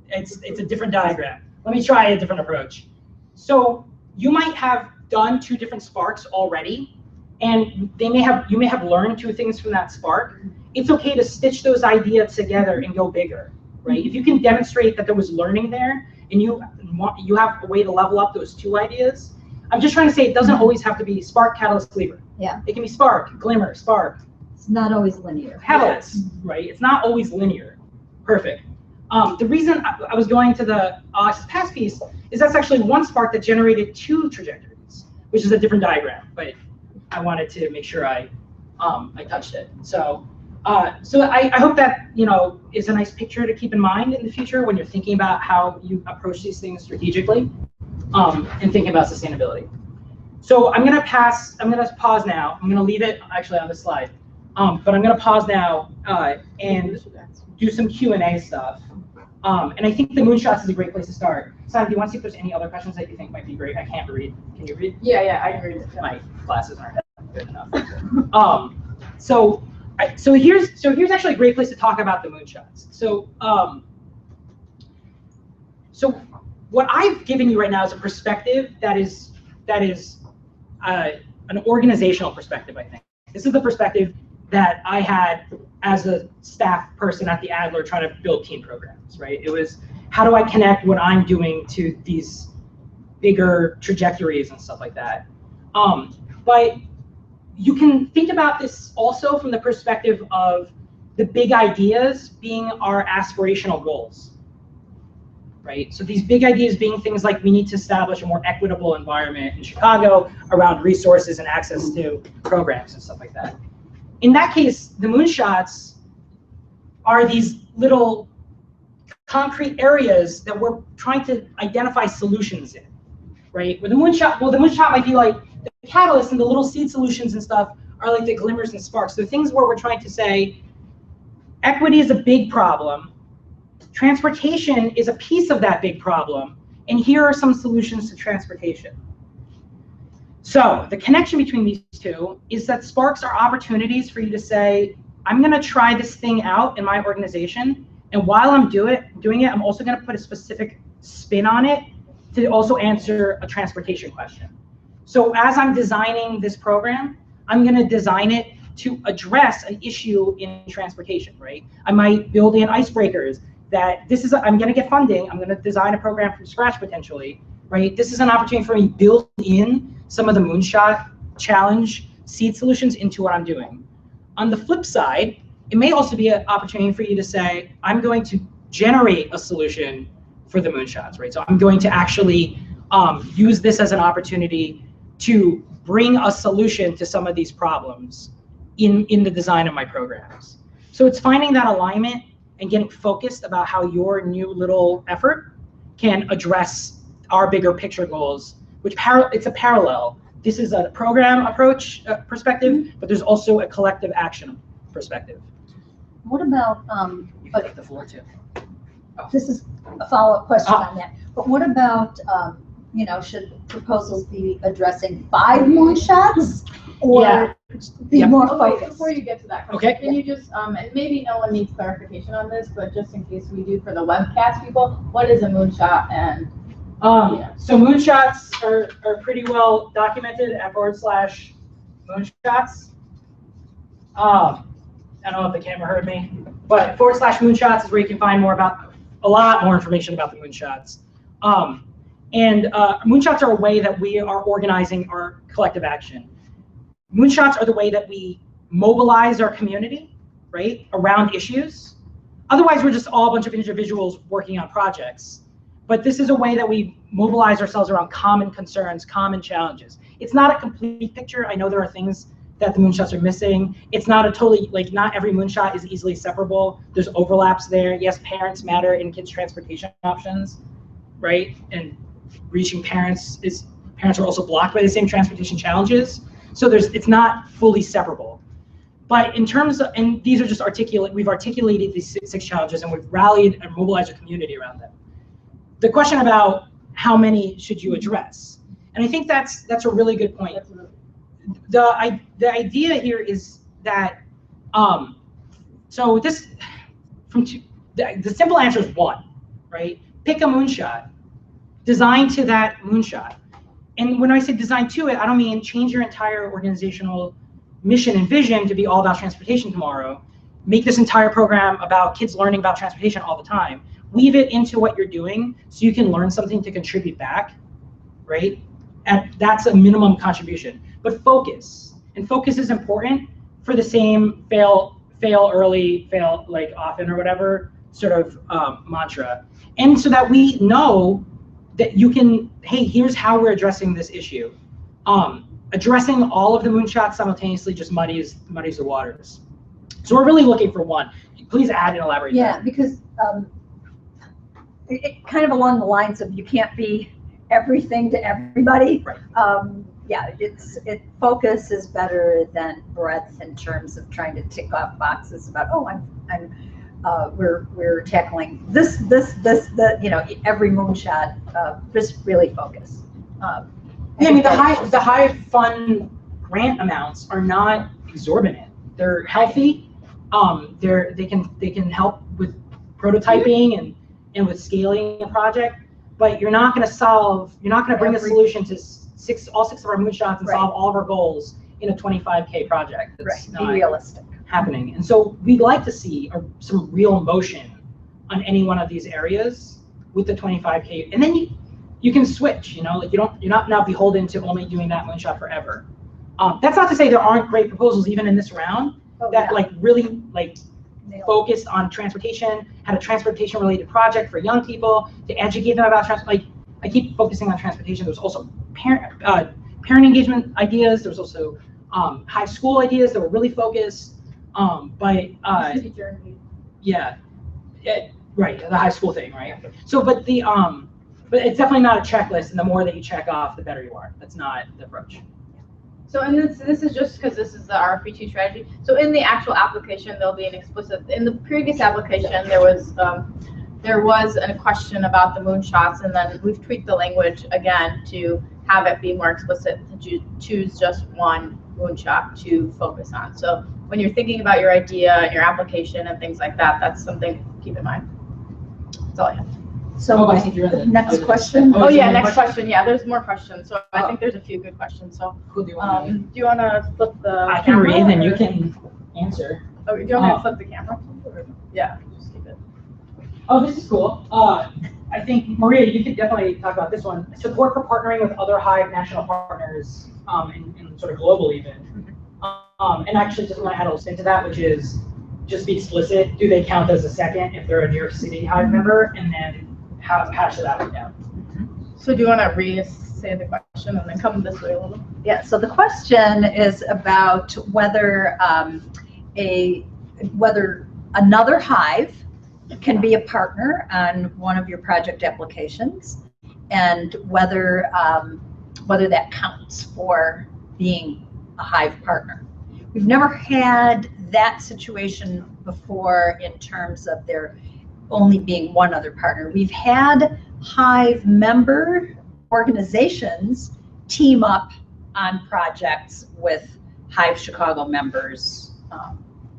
It's a different diagram. Let me try a different approach. So you might have done 2 different sparks already, and you may have learned 2 things from that spark. It's okay to stitch those ideas together and go bigger, right? If you can demonstrate that there was learning there, and you have a way to level up those 2 ideas. I'm just trying to say it doesn't always have to be spark, catalyst, cleaver. Yeah. It can be spark, glimmer, spark. It's not always linear. Catalyst, right? It's not always linear. Perfect. The reason I was going to the past piece is that's actually one spark that generated 2 trajectories, which is a different diagram, but I wanted to make sure I touched it. So I hope that is a nice picture to keep in mind in the future when you're thinking about how you approach these things strategically, and thinking about sustainability. So I'm gonna pause now. I'm gonna leave it actually on the slide, but I'm gonna pause now and do some Q&A stuff. And I think the moonshots is a great place to start. Simon, do you want to see if there's any other questions that you think might be great? I can't read. Can you read? Yeah, I can read it. My glasses aren't good enough. So here's actually a great place to talk about the moonshots. So what I've given you right now is a perspective that is an organizational perspective. I think this is the perspective that I had as a staff person at the Adler trying to build teen programs, right? It was, how do I connect what I'm doing to these bigger trajectories and stuff like that? But you can think about this also from the perspective of the big ideas being our aspirational goals, right? So these big ideas being things like we need to establish a more equitable environment in Chicago around resources and access to programs and stuff like that. In that case, the moonshots are these little concrete areas that we're trying to identify solutions in, right? Where the moonshot might be like the catalyst, and the little seed solutions and stuff are like the glimmers and sparks. So things where we're trying to say, equity is a big problem, transportation is a piece of that big problem, and here are some solutions to transportation. So the connection between these 2 is that sparks are opportunities for you to say, I'm gonna try this thing out in my organization, and while I'm doing it, I'm also gonna put a specific spin on it to also answer a transportation question. So as I'm designing this program, I'm gonna design it to address an issue in transportation, right? I might build in icebreakers that I'm gonna get funding, I'm gonna design a program from scratch potentially, right? This is an opportunity for me to build in some of the moonshot challenge seed solutions into what I'm doing. On the flip side, it may also be an opportunity for you to say, I'm going to generate a solution for the moonshots, right? So I'm going to actually use this as an opportunity to bring a solution to some of these problems in the design of my programs. So it's finding that alignment and getting focused about how your new little effort can address our bigger picture goals, which it's a parallel. This is a program approach perspective, but there's also a collective action perspective. What about, You can take the floor too. this is a follow-up question on that, but what about, should proposals be addressing 5 moonshots? Or be more focused? Before you get to that question, Okay. can you just, and maybe no one needs clarification on this, but just in case we do for the webcast people, what is a moonshot? And so moonshots are pretty well documented at / moonshots. I don't know if the camera heard me, but / moonshots is where you can find a lot more information about the moonshots. Moonshots are a way that we are organizing our collective action. Moonshots are the way that we mobilize our community, right, around issues. Otherwise, we're just all a bunch of individuals working on projects. But this is a way that we mobilize ourselves around common concerns, common challenges. It's not a complete picture. I know there are things that the moonshots are missing. It's not a totally, not every moonshot is easily separable. There's overlaps there. Yes, parents matter in kids' transportation options, right? And reaching parents are also blocked by the same transportation challenges. So it's not fully separable. But in terms of, and these are just we've articulated these 6 challenges, and we've rallied and mobilized our community around them. The question about how many should you address? And I think that's a really good point. The idea here is that, the simple answer is 1, right? Pick a moonshot. design to that moonshot. And when I say design to it, I don't mean change your entire organizational mission and vision to be all about transportation tomorrow. Make this entire program about kids learning about transportation all the time. Weave it into what you're doing so you can learn something to contribute back, right? And that's a minimum contribution. But focus, and focus is important for the same fail early, fail like often or whatever sort of mantra. And so that we know that you can, hey, here's how we're addressing this issue. Addressing all of the moonshots simultaneously just muddies the waters. So we're really looking for one. Please add and elaborate. Yeah, because it kind of along the lines of you can't be everything to everybody. Right. Yeah, focus is better than breadth in terms of trying to tick off boxes about, oh, we're tackling this, every moonshot. Just really focus. Yeah, I mean the Hive Fund grant amounts are not exorbitant. They're healthy. They can help with prototyping and with scaling a project, but you're not going to bring a solution to all six of our moonshots and solve all of our goals in a 25K project. That's be realistic. Happening. And so we'd like to see some real motion on any one of these areas with the 25K, and then you can switch. Like you're not now beholden to only doing that moonshot forever. That's not to say there aren't great proposals even in this round that really focused on transportation, had a transportation related project for young people to educate them about transportation. I keep focusing on transportation. There's also parent engagement ideas. There's also high school ideas that were really focused. Right, the high school thing, right? So, but it's definitely not a checklist, and the more that you check off, the better you are. That's not the approach. So, and this is just because this is the RFP2 strategy. So in the actual application, there'll be an explicit, in the previous application, there was a question about the moonshots, and then we've tweaked the language again to have it be more explicit, to choose just one moonshot to focus on. So when you're thinking about your idea and your application and things like that, that's something to keep in mind. That's all I have. So next question. Oh yeah, next question. Yeah, there's more questions. So I think there's a few good questions. So do you want to flip the I can read and you can answer. Oh, do you want me to flip the camera? Yeah, just keep it. Oh, this is cool. I think, Maria, you could definitely talk about this one. Support for partnering with other Hive national partners and sort of global even. And actually just want to add a little spin to that, which is just be explicit. Do they count as a second if they're a New York City Hive member? And then how should that work out? So do you want to re-say the question and then come this way a little? Yeah, so the question is about whether whether another Hive can be a partner on one of your project applications, and whether that counts for being a Hive partner. We've never had that situation before in terms of there only being one other partner. We've had Hive member organizations team up on projects with Hive Chicago members,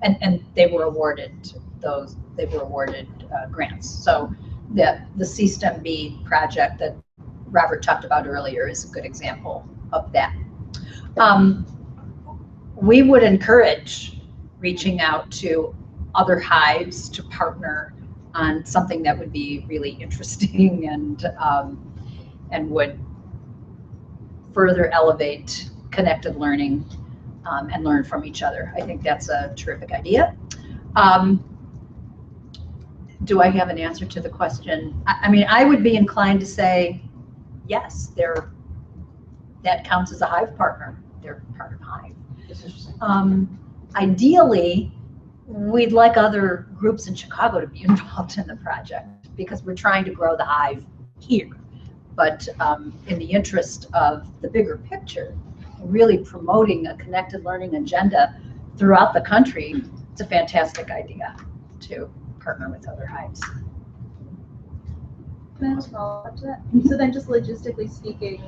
and they were awarded grants. So the CSTEM-B project that Robert talked about earlier is a good example of that. We would encourage reaching out to other Hives to partner on something that would be really interesting and would further elevate connected learning and learn from each other. I think that's a terrific idea. Do I have an answer to the question? I mean, I would be inclined to say, yes, that counts as a Hive partner. They're part of Hive. Ideally, we'd like other groups in Chicago to be involved in the project because we're trying to grow the Hive here. But in the interest of the bigger picture, really promoting a connected learning agenda throughout the country, it's a fantastic idea to partner with other Hives. Can I just follow up to that? So then just logistically speaking,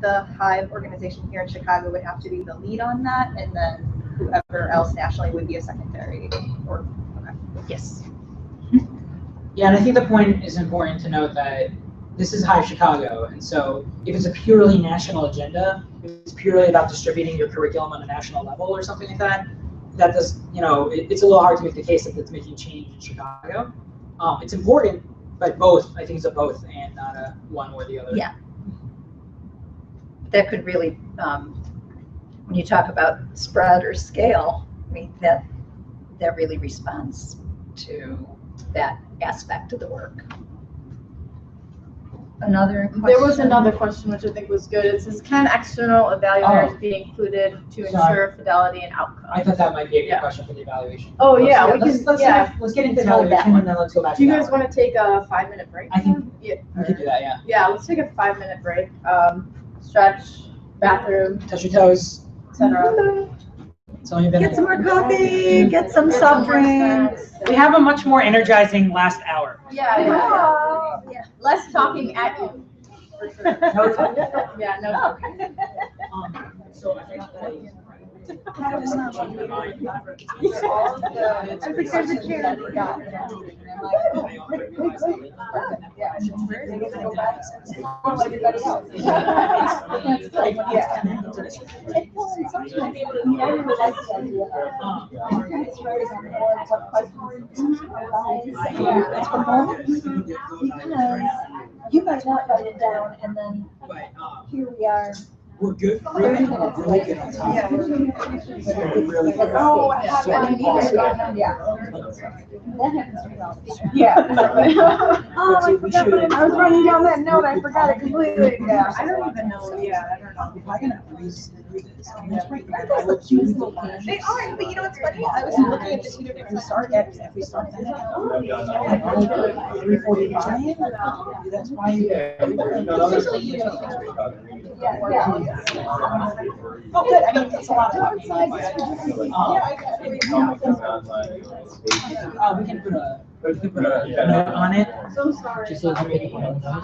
the Hive organization here in Chicago would have to be the lead on that, and then whoever else nationally would be a secondary, or, okay. Yes. Yeah, and I think the point is important to note that this is Hive Chicago, and so if it's a purely national agenda, if it's purely about distributing your curriculum on a national level or something like that, that does, it's a little hard to make the case that it's making change in Chicago. It's important, but both, I think it's a both and not a one or the other. Yeah. That could really, when you talk about spread or scale, I mean, that really responds to that aspect of the work. Another question? There was another question which I think was good. It says, can external evaluators be included to ensure fidelity and outcome? I thought that might be a good question for the evaluation. Oh, yeah, we let's get into evaluation and then let's go back to Do you guys want to take a 5-minute break? I think yeah. we could do that, yeah. Yeah, let's take a 5-minute break. Stretch, bathroom, touch your toes, etc. Get some more coffee, get some soft drinks. We have a much more energizing last hour. Yeah. Less talking at you. For sure. No talking. Yeah, no talking. So I think You might not write it down, and then here we are. We're good. Really good on time. Yeah. Really good. Oh, I have that in here. Yeah. That happens to me all the time. Yeah. Oh, I forgot, I was running down that note, I forgot it completely. Yeah. I don't even know. Yeah, I don't know. If I can breeze through this, I mean, that's great. They are, but you know what's funny? I was looking at the two different. If we start at 3:45, that's why. Oh, good, I mean, it's a lot of fun. We can put a note on it. So sorry. Just so that people know.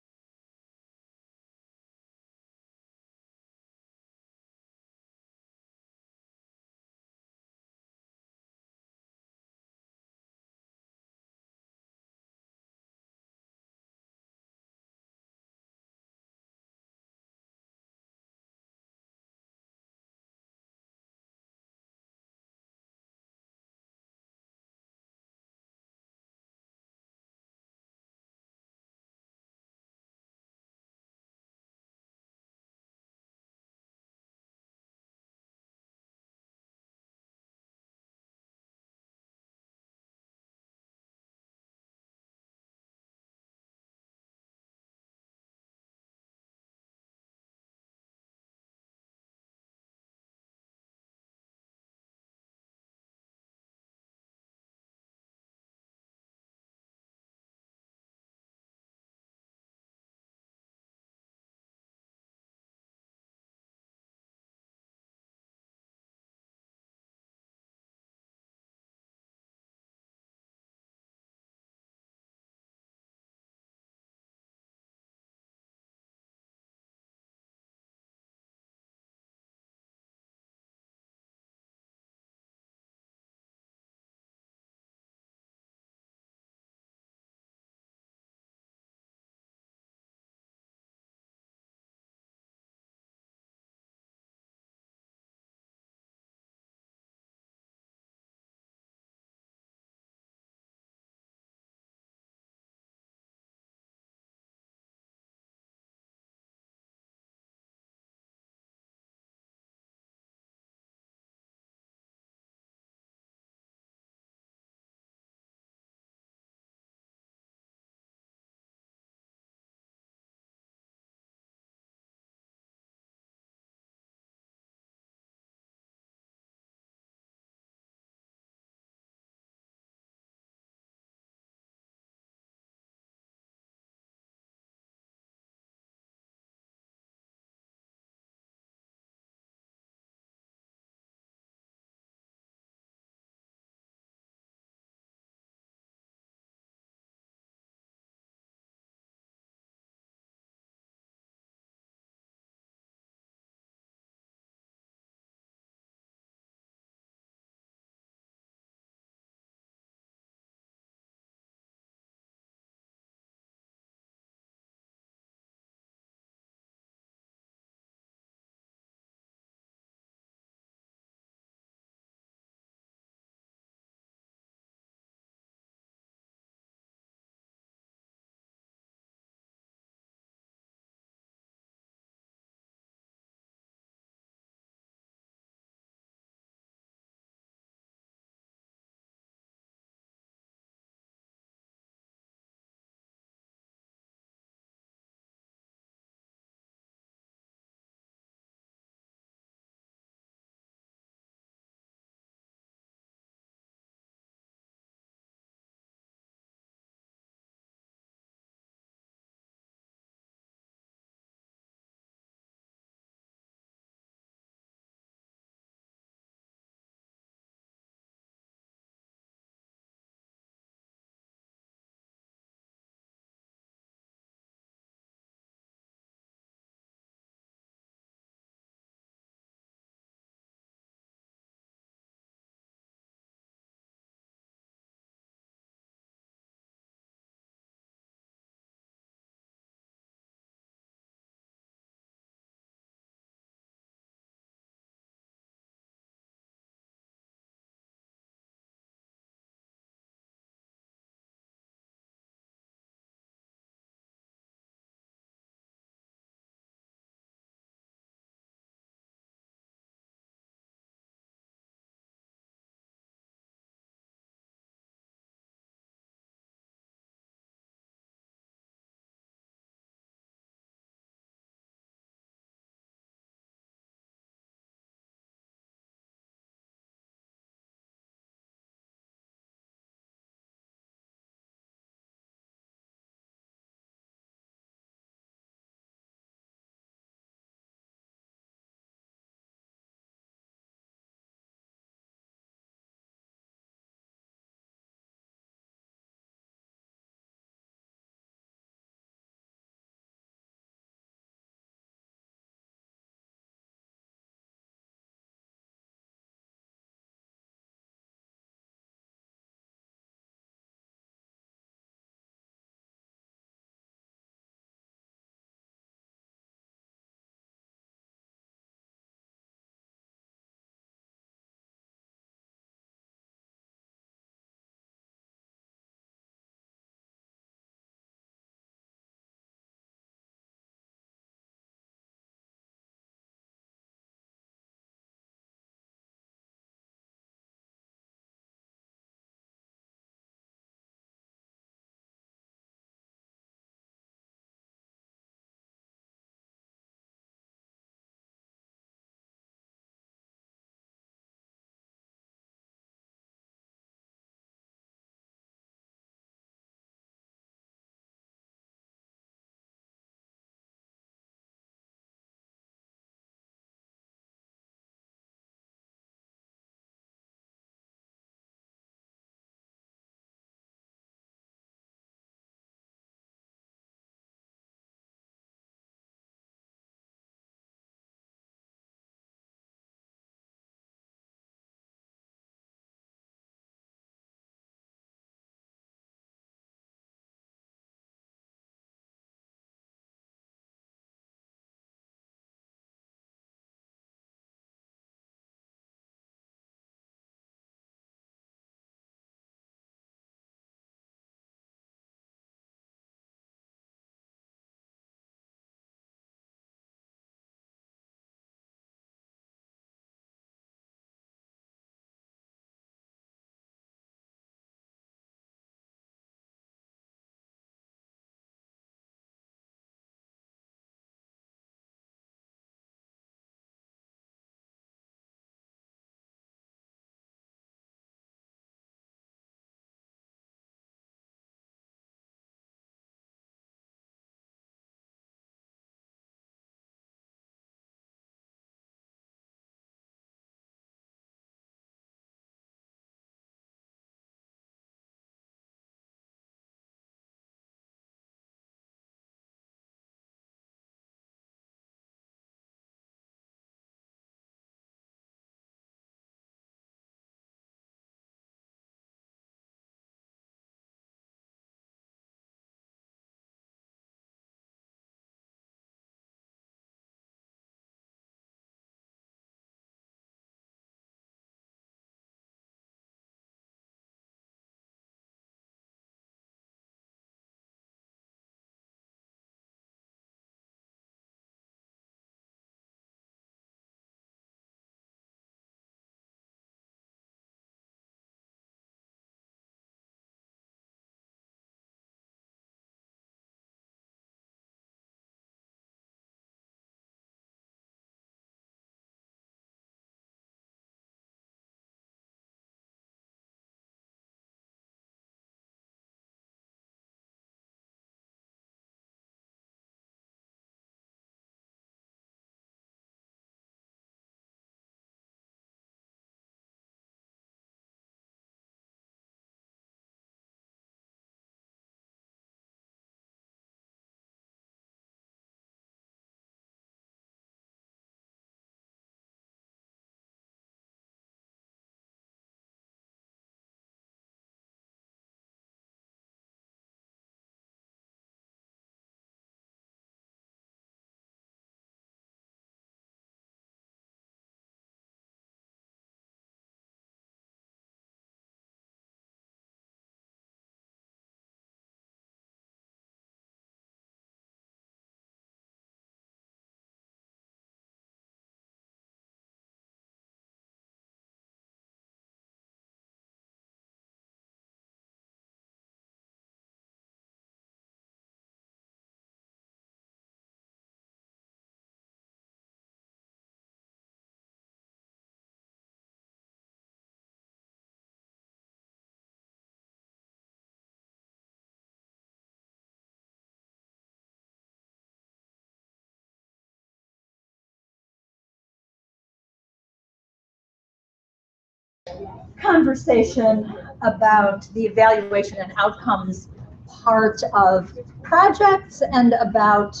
conversation about the evaluation and outcomes part of projects and about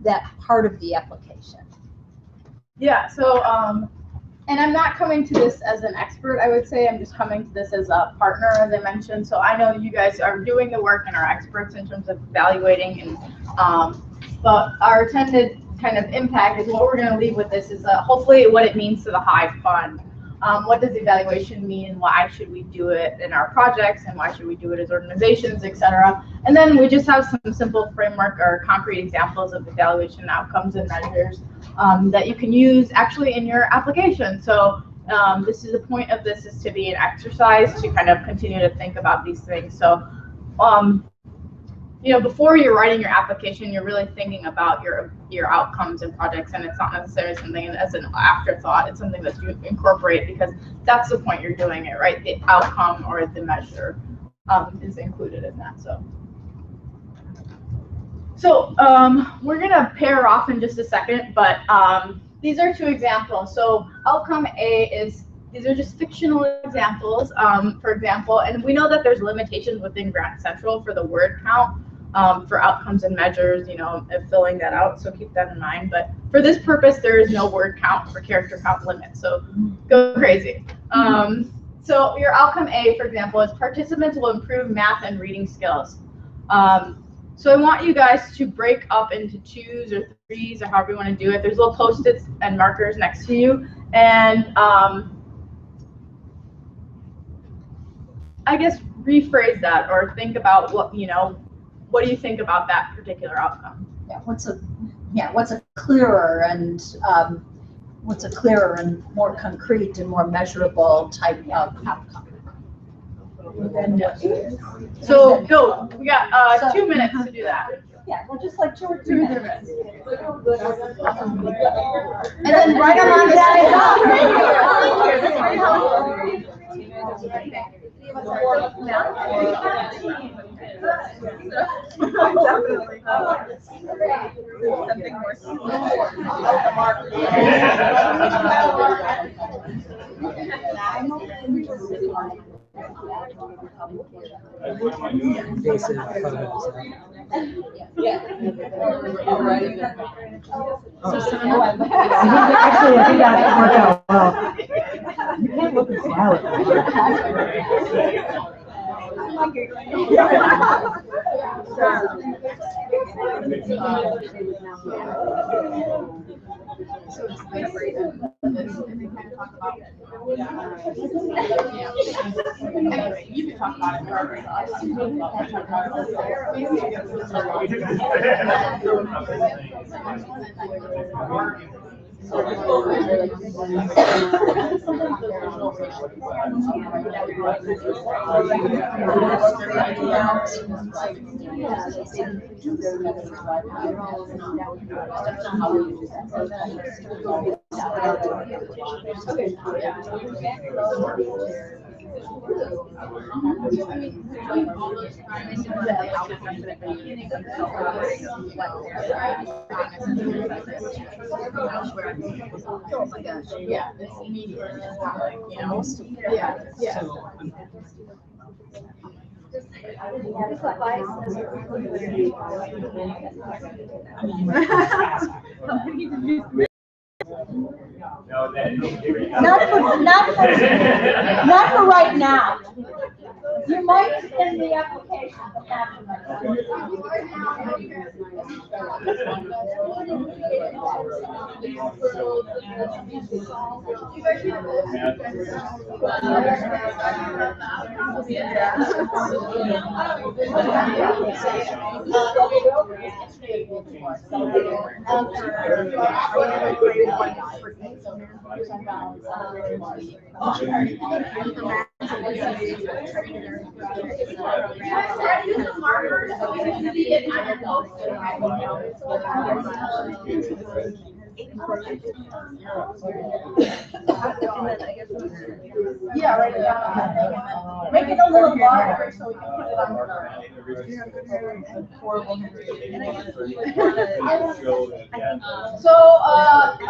that part of the application. Yeah, so, and I'm not coming to this as an expert, I would say. I'm just coming to this as a partner, as I mentioned. So I know you guys are doing the work and are experts in terms of evaluating, and but our intended kind of impact is what we're going to leave with this is hopefully what it means to the Hive Fund. What does evaluation mean? Why should we do it in our projects, and why should we do it as organizations, etc. And then we just have some simple framework or concrete examples of evaluation outcomes and measures that you can use actually in your application. So this is the point of this is to be an exercise to kind of continue to think about these things. So you know, before you're writing your application, you're really thinking about your outcomes and projects, and it's not necessarily something as an afterthought. It's something that you incorporate because that's the point you're doing it, right? The outcome or the measure is included in that. So we're gonna pair off in just a second, but these are two examples. So outcome A is, these are just fictional examples, for example, and we know that there's limitations within Grant Central for the word count for outcomes and measures, you know, of filling that out, so keep that in mind. But for this purpose, there is no word count for character count limit, so go crazy. So your outcome A, for example, is participants will improve math and reading skills. So I want you guys to break up into 2s or 3s or however you want to do it. There's little Post-its and markers next to you, and I guess rephrase that or think about what, you know, what do you think about that particular outcome? Yeah, what's a clearer and more concrete and more measurable type of outcome? So go, we got 2 minutes to do that. Yeah, well, just like 2 or 3 minutes. And then write them on the Invasive photos. Actually, I think that worked out well. You can't look at flower. You can talk about it. Yeah, it's immediate. You know? Yeah. Yeah. Not for right now. You might in the application, but not Yeah, write it down. Make it a little larger so we can put it on So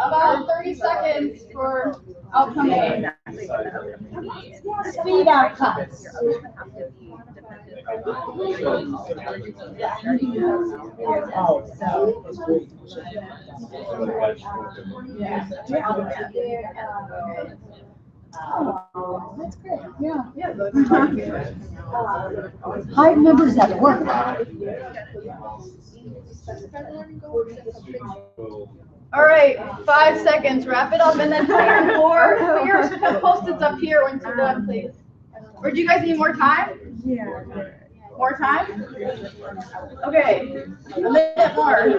about 30 seconds for outcome A. Speed out cuts. Oh, that's great. Yeah. Hive members at work. All right, 5 seconds, wrap it up, and then put your post-its up here once you're done, please. Or do you guys need more time? Yeah. More time? Okay, a minute more.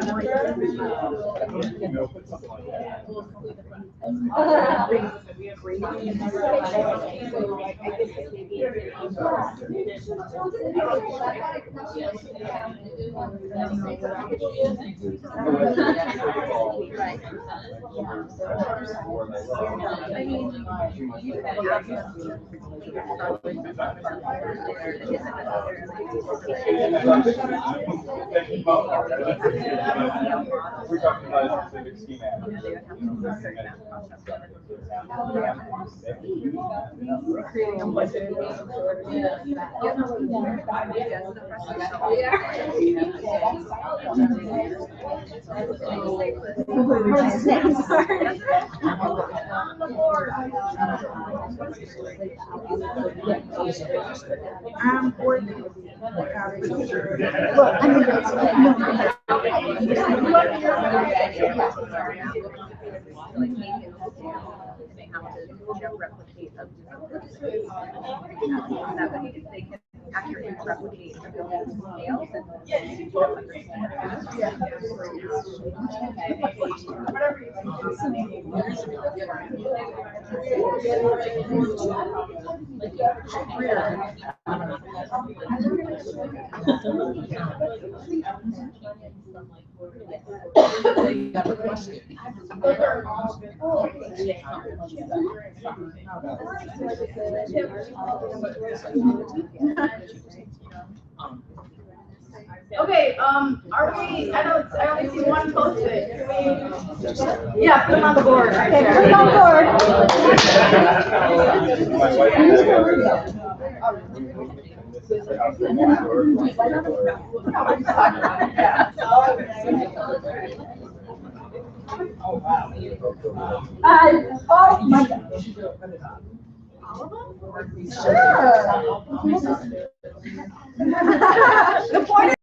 We're talking about a specific schema. Accurately replicate the building's scales and Okay, are we, I only see one post-it. Can we, yeah, put them on the board right Okay, there. put it on board. Oh my God. The point is,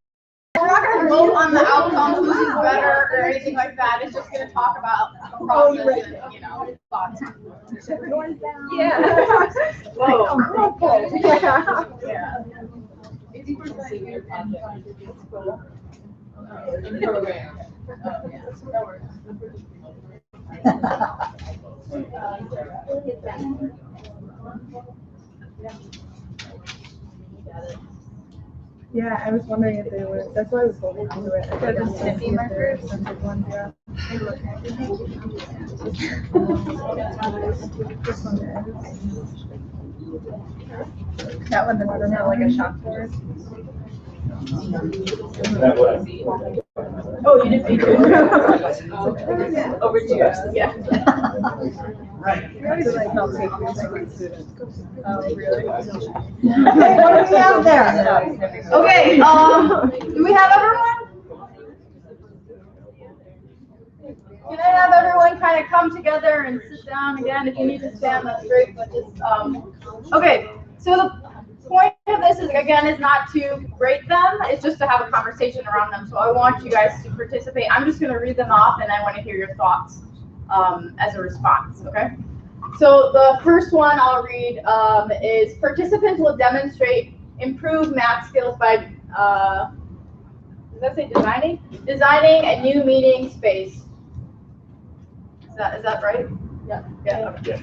we're not going to vote on the outcome, who's better or anything like that. It's just going to talk about the process and, you know, thoughts. yeah. Whoa. Yeah. Yeah, I was wondering if they were, that's why I was holding to it. I thought the sticky markers. Yeah. That one doesn't have like a chalkboard. Oh, you didn't see it. Over to yours, yeah. Right. We always like help take students. Oh, really? Okay, what do we have there? Okay, do we have everyone? Can I have everyone kind of come together and sit down again? If you need to stand, that's great, but just, okay. So the point of this is, again, is not to rate them, it's just to have a conversation around them. So I want you guys to participate. I'm just gonna read them off and I want to hear your thoughts as a response, okay? So the first one I'll read is participants will demonstrate improved math skills by, does that say designing? Designing a new meeting space. Is that right? Yeah. Yeah. Okay.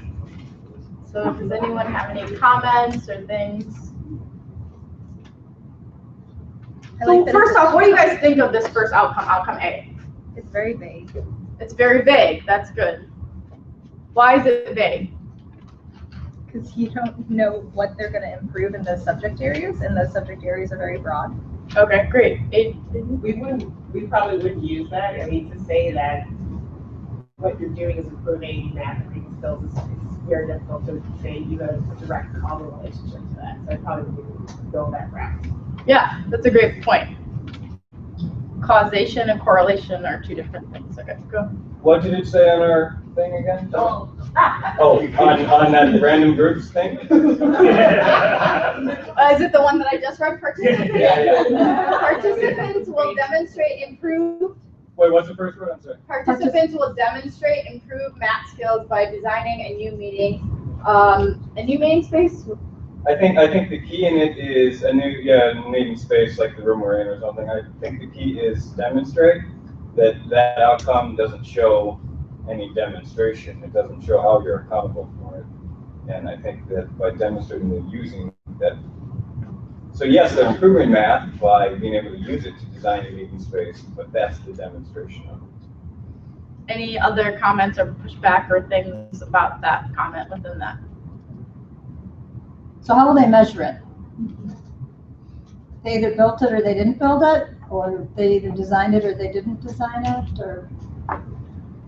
So does anyone have any comments or things? So first off, what do you guys think of this first outcome A? It's very vague. It's very vague. That's good. Why is it vague? Because you don't know what they're going to improve in those subject areas, and those subject areas are very broad. Okay, great. We probably wouldn't use that. I mean, to say that what you're doing is improving math reading skills is very difficult to say you have a direct causal relationship to that. So I probably would go that route. Yeah, that's a great point. Causation and correlation are two different things. Okay, go. What did it say on our thing again? Oh, on that random groups thing? Is it the one that I just read? Participants, Participants will demonstrate improved. Wait, what's the first word? I'm sorry. Participants will demonstrate improved math skills by designing a new meeting space. I think the key in it is a new meeting space like the room we're in or something. I think the key is demonstrate that outcome doesn't show any demonstration. It doesn't show how you're accountable for it. And I think that by demonstrating and using that, so yes, they're improving math by being able to use it to design a meeting space, but that's the demonstration of it. Any other comments or pushback or things about that comment within that? So how will they measure it? They either built it or they didn't build it, or they either designed it or they didn't design it, or?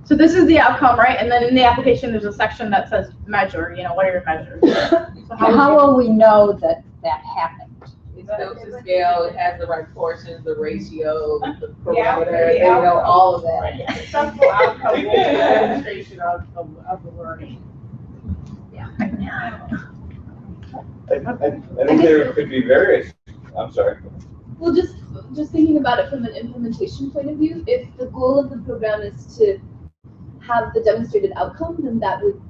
So this is the outcome, right? And then in the application, there's a section that says measure, what are your measures? So How will we know that that happened? It's built to scale, it has the right portions, the ratio, the parameters, all of that. Successful outcome will be a demonstration of the learning. Yeah. I think there could be various, I'm sorry. Well, just thinking about it from an implementation point of view, if the goal of the program is to have the demonstrated outcome, then that would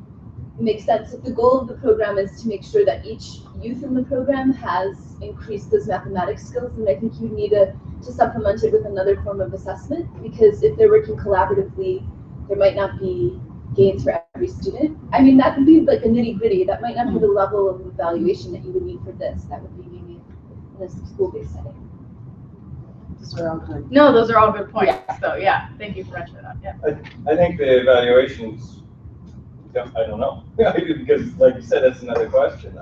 make sense. If the goal of the program is to make sure that each youth in the program has increased those mathematics skills, then I think you need to supplement it with another form of assessment, because if they're working collaboratively, there might not be gains for every student. I mean, that would be like a nitty-gritty. That might not be the level of evaluation that you would need for this. That would be maybe in a school-based setting. Those are all good. No, those are all good points. So yeah, thank you for mentioning that. Yeah. I think the evaluations, I don't know, because like you said, that's another question.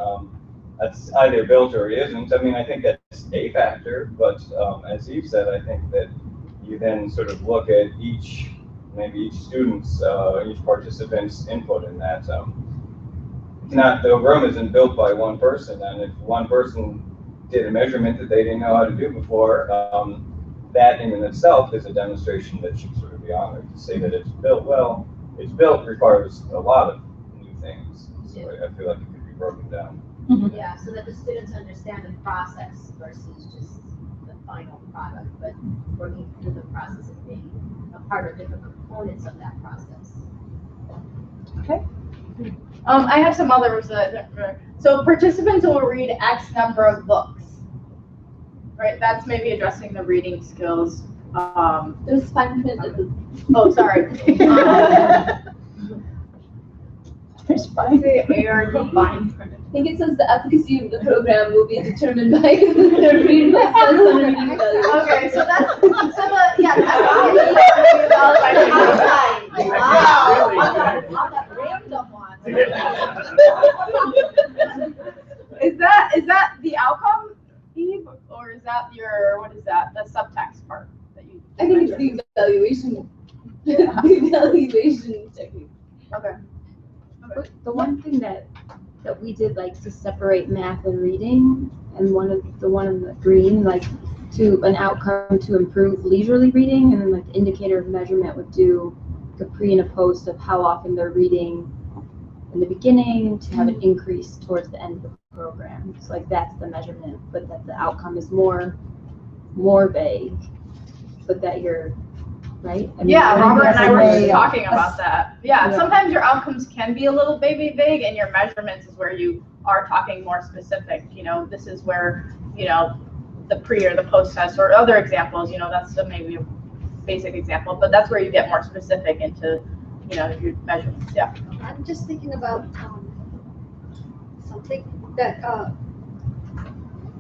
That's either built or isn't. I mean, I think that's a factor, but as Eve said, I think that you then sort of look at maybe each student's, each participant's input in that. The room isn't built by one person, and if one person did a measurement that they didn't know how to do before, that in and itself is a demonstration that should sort of be honored. To say that it's built, well, it's built requires a lot of new things, so I feel like it could be broken down. Yeah, so that the students understand the process versus just the final product, but working through the process of being a part of different components of that process. Okay. I have some others. So participants will read X number of books. Right, that's maybe addressing the reading skills. There's fine print at the. Oh, sorry. There's fine. fine print. I think it says the efficacy of the program will be determined by their reading success on a reading value. Okay, so that's On that random one. Is that the outcome, Eve, or is that the subtext part that you? I think it's the evaluation. The evaluation technique. Okay. The one thing that we did, like, to separate math and reading, and one in the green, like, to an outcome to improve leisurely reading, and then like the indicator of measurement would do the pre and a post of how often they're reading in the beginning to have an increase towards the end of the program. So like that's the measurement, but that the outcome is more vague, but that you're right. I mean, Yeah, Robert and I were just talking yeah. about that. Yeah, sometimes your outcomes can be a little baby vague, and your measurements is where you are talking more specific. This is where, the pre or the post test or other examples, that's maybe a basic example, but that's where you get more specific into, your measurements. Yeah. I'm just thinking about something that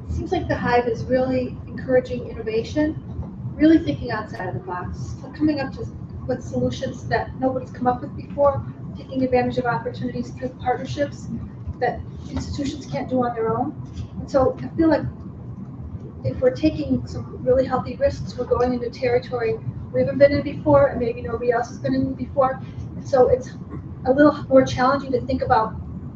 seems like the Hive is really encouraging innovation, really thinking outside of the box, coming up with solutions that nobody's come up with before, taking advantage of opportunities through partnerships that institutions can't do on their own. And so I feel like if we're taking some really healthy risks, we're going into territory we haven't been in before, and maybe nobody else has been in before. And so it's a little more challenging to think about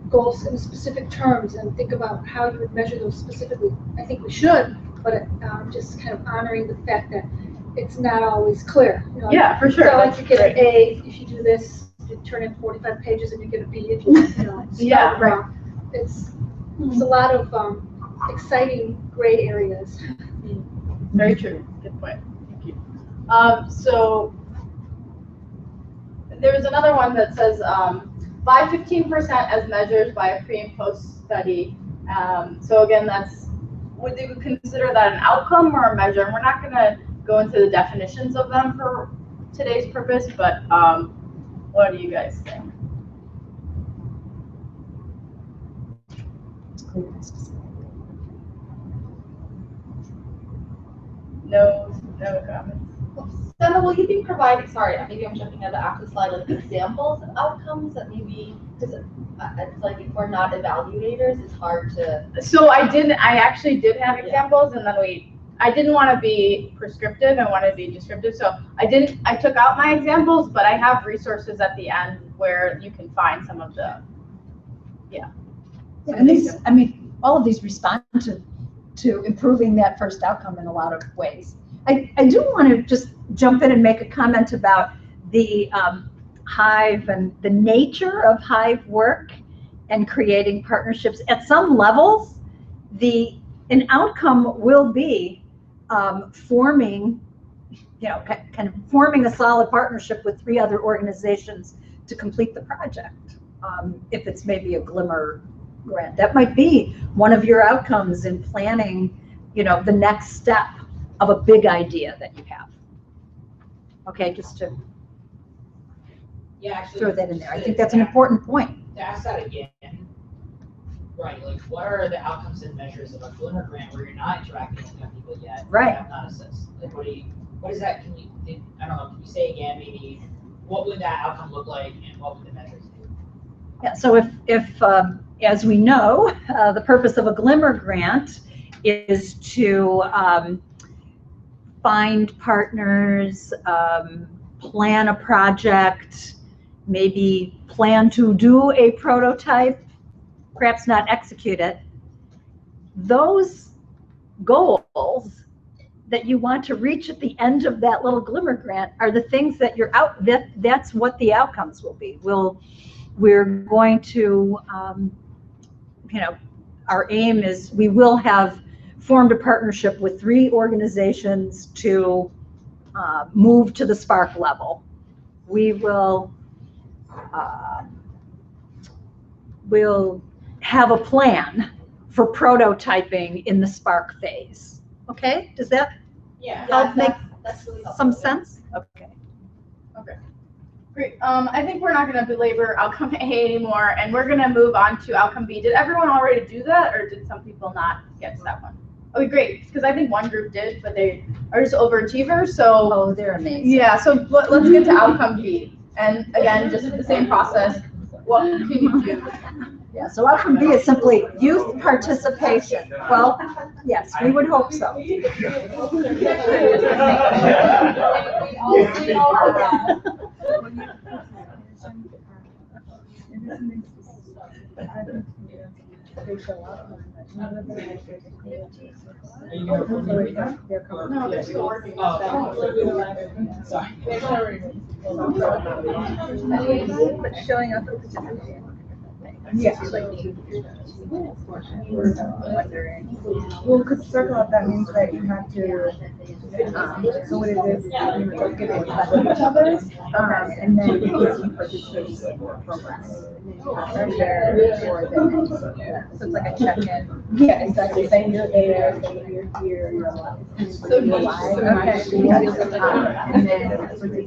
goals in specific terms and think about how you would measure those specifically. I think we should, but just kind of honoring the fact that it's not always clear. You know? Yeah, for sure. So like you get an A if you do this, you turn in 45 pages and you get a B if you yeah, right. It's a lot of exciting gray areas. Very true. Good point. Thank you. So there was another one that says by 15% as measured by a pre and post study. So again, would you consider that an outcome or a measure? And we're not going to go into the definitions of them for today's purpose, but what do you guys think? No comments. Senna, will you be providing, sorry, maybe I'm jumping out of the slide, like examples of outcomes that maybe, because it's like if we're not evaluators, it's hard to. So I actually did have examples, and then I didn't want to be prescriptive and want to be descriptive, so I took out my examples, but I have resources at the end where you can find some of the, And these, I mean, all of these respond to improving that first outcome in a lot of ways. I do want to just jump in and make a comment about the Hive and the nature of Hive work and creating partnerships. At some levels, an outcome will be forming, kind of forming a solid partnership with 3 other organizations to complete the project. If it's maybe a glimmer grant, that might be one of your outcomes in planning, the next step of a big idea that you have. Okay, just to throw that in there. I think that's an important point. To ask that again, right? Like, what are the outcomes and measures of a glimmer grant where you're not interacting with young people yet? Right. Have not assessed. Like, what is that? I don't know. Can you say again? Maybe what would that outcome look like, and what would the measures do? Yeah. So if as we know, the purpose of a glimmer grant is to find partners, plan a project, maybe plan to do a prototype, perhaps not execute it. Those goals that you want to reach at the end of that little glimmer grant are the things that that's what the outcomes will be. We're going to, our aim is we will have formed a partnership with 3 organizations to move to the Spark level. We will we'll have a plan for prototyping in the Spark phase. Okay, does that help make some sense? Okay. Okay. Great. I think we're not going to belabor outcome A anymore, and we're going to move on to outcome B. Did everyone already do that, or did some people not get to that one? Okay, great. Because I think one group did, but they are just overachievers. So they're amazing. Yeah. So let's get to outcome B. And again, just the same process. What can you do? Yeah. So outcome B is simply youth participation. Well, yes, we would hope so. Are you going to read them? No, they're still working. Sorry. But showing up at the well, because circle up, that means that you have to, so what it is, you get in touch with each other, and then you participate in the program. So it's like a check-in. Yeah, exactly, saying you're there, saying you're here, you're alive. So you're alive, okay. And then participate.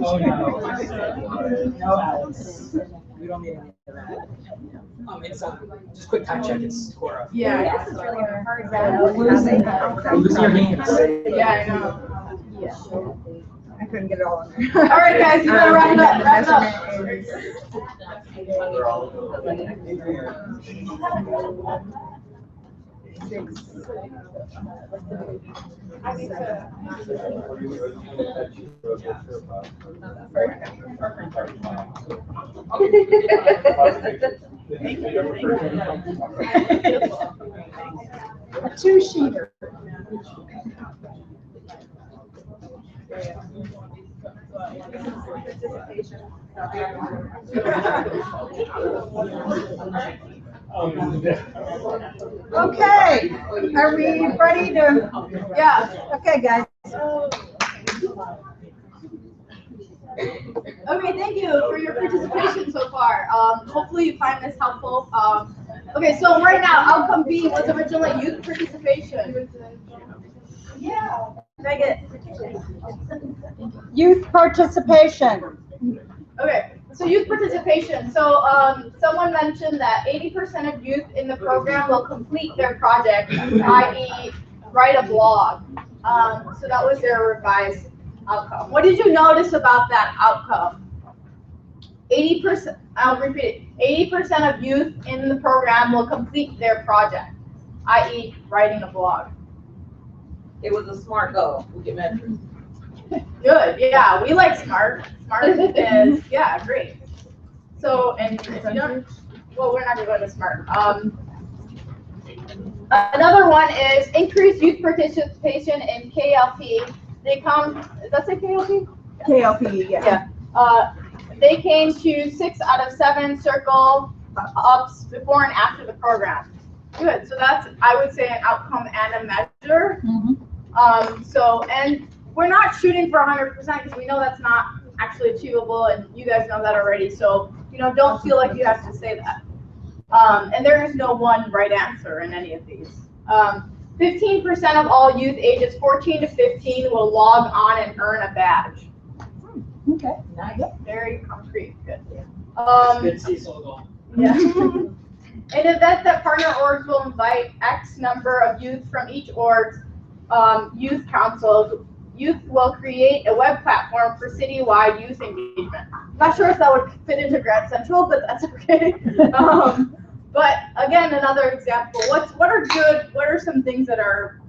Oh, no. No, Alex. We don't need any of that. It's just quick time check. It's Cora. Yeah. This is really hard. We're losing your hands. Yeah, I know. Yeah. I couldn't get it all in there. All right, guys, you gotta wrap it up. Wrap it A two-sheeter. Okay, are we ready to? Yeah. Okay, guys. Okay, thank you for your participation so far. Hopefully you find this helpful. Okay, so right now, outcome B was originally youth participation. Yeah. Megan. Youth participation. Okay, so youth participation. So someone mentioned that 80% of youth in the program will complete their project, i.e. write a blog. So that was their revised outcome. What did you notice about that outcome? 80%, I'll repeat it, 80% of youth in the program will complete their project, i.e. writing a blog. It was a SMART goal. We get metrics. Good, yeah, we like SMART. SMART is, yeah, great. So, and if you don't, well, we're not going to SMART. Another one is increased youth participation in KLP. They come, does that say KLP? KLP, yeah. Yeah. They came to 6 out of 7 circle ups before and after the program. Good, so that's, I would say, an outcome and a measure. And we're not shooting for 100% because we know that's not actually achievable, and you guys know that already. So, don't feel like you have to say that. And there is no one right answer in any of these. 15% of all youth ages 14 to 15 will log on and earn a badge. Okay. Nice. Very concrete. Good. Good seasonal goal. Yeah. An event that partner orgs will invite X number of youth from each org's youth councils. Youth will create a web platform for citywide youth engagement. I'm not sure if that would fit into Grad Central, but that's okay. But again, another example. What are some things that are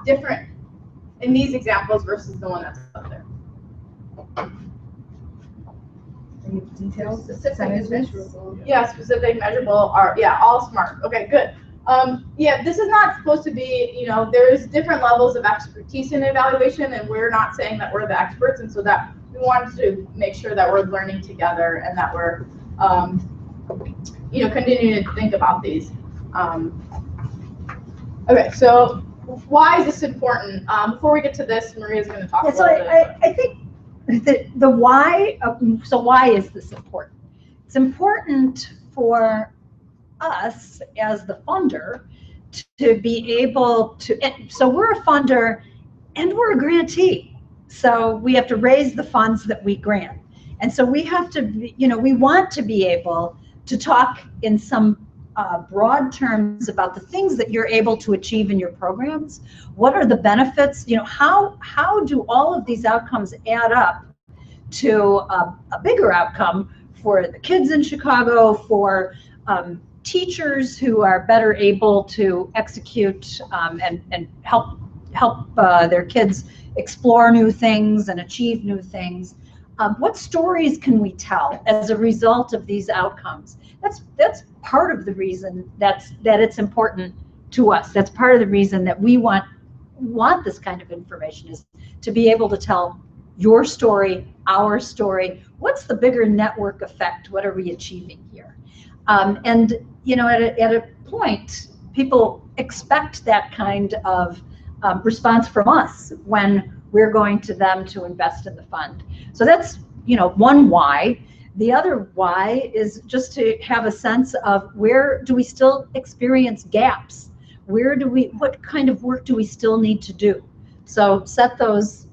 different in these examples versus the one that's up there? Details, Specific, measurable. Yeah, specific, measurable are, yeah, all SMART. Okay, good. Yeah, this is not supposed to be, there's different levels of expertise in evaluation, and we're not saying that we're the experts, and so that we wanted to make sure that we're learning together and that we're, continuing to think about these. Okay, so why is this important? Before we get to this, Maria's going to talk a little bit. I think the why, so why is this important? It's important for us as the funder to be able to, so we're a funder and we're a grantee. So we have to raise the funds that we grant. And so we have to, we want to be able to talk in some broad terms about the things that you're able to achieve in your programs. What are the benefits? How do all of these outcomes add up to a bigger outcome for the kids in Chicago, for teachers who are better able to execute and help their kids explore new things and achieve new things. What stories can we tell as a result of these outcomes? That's part of the reason that it's important to us. That's part of the reason that we want this kind of information, is to be able to tell your story, our story. What's the bigger network effect? What are we achieving here? And at a point, people expect that kind of response from us when we're going to them to invest in the fund. So that's, one why. The other why is just to have a sense of where do we still experience gaps? What kind of work do we still need to do? So set those,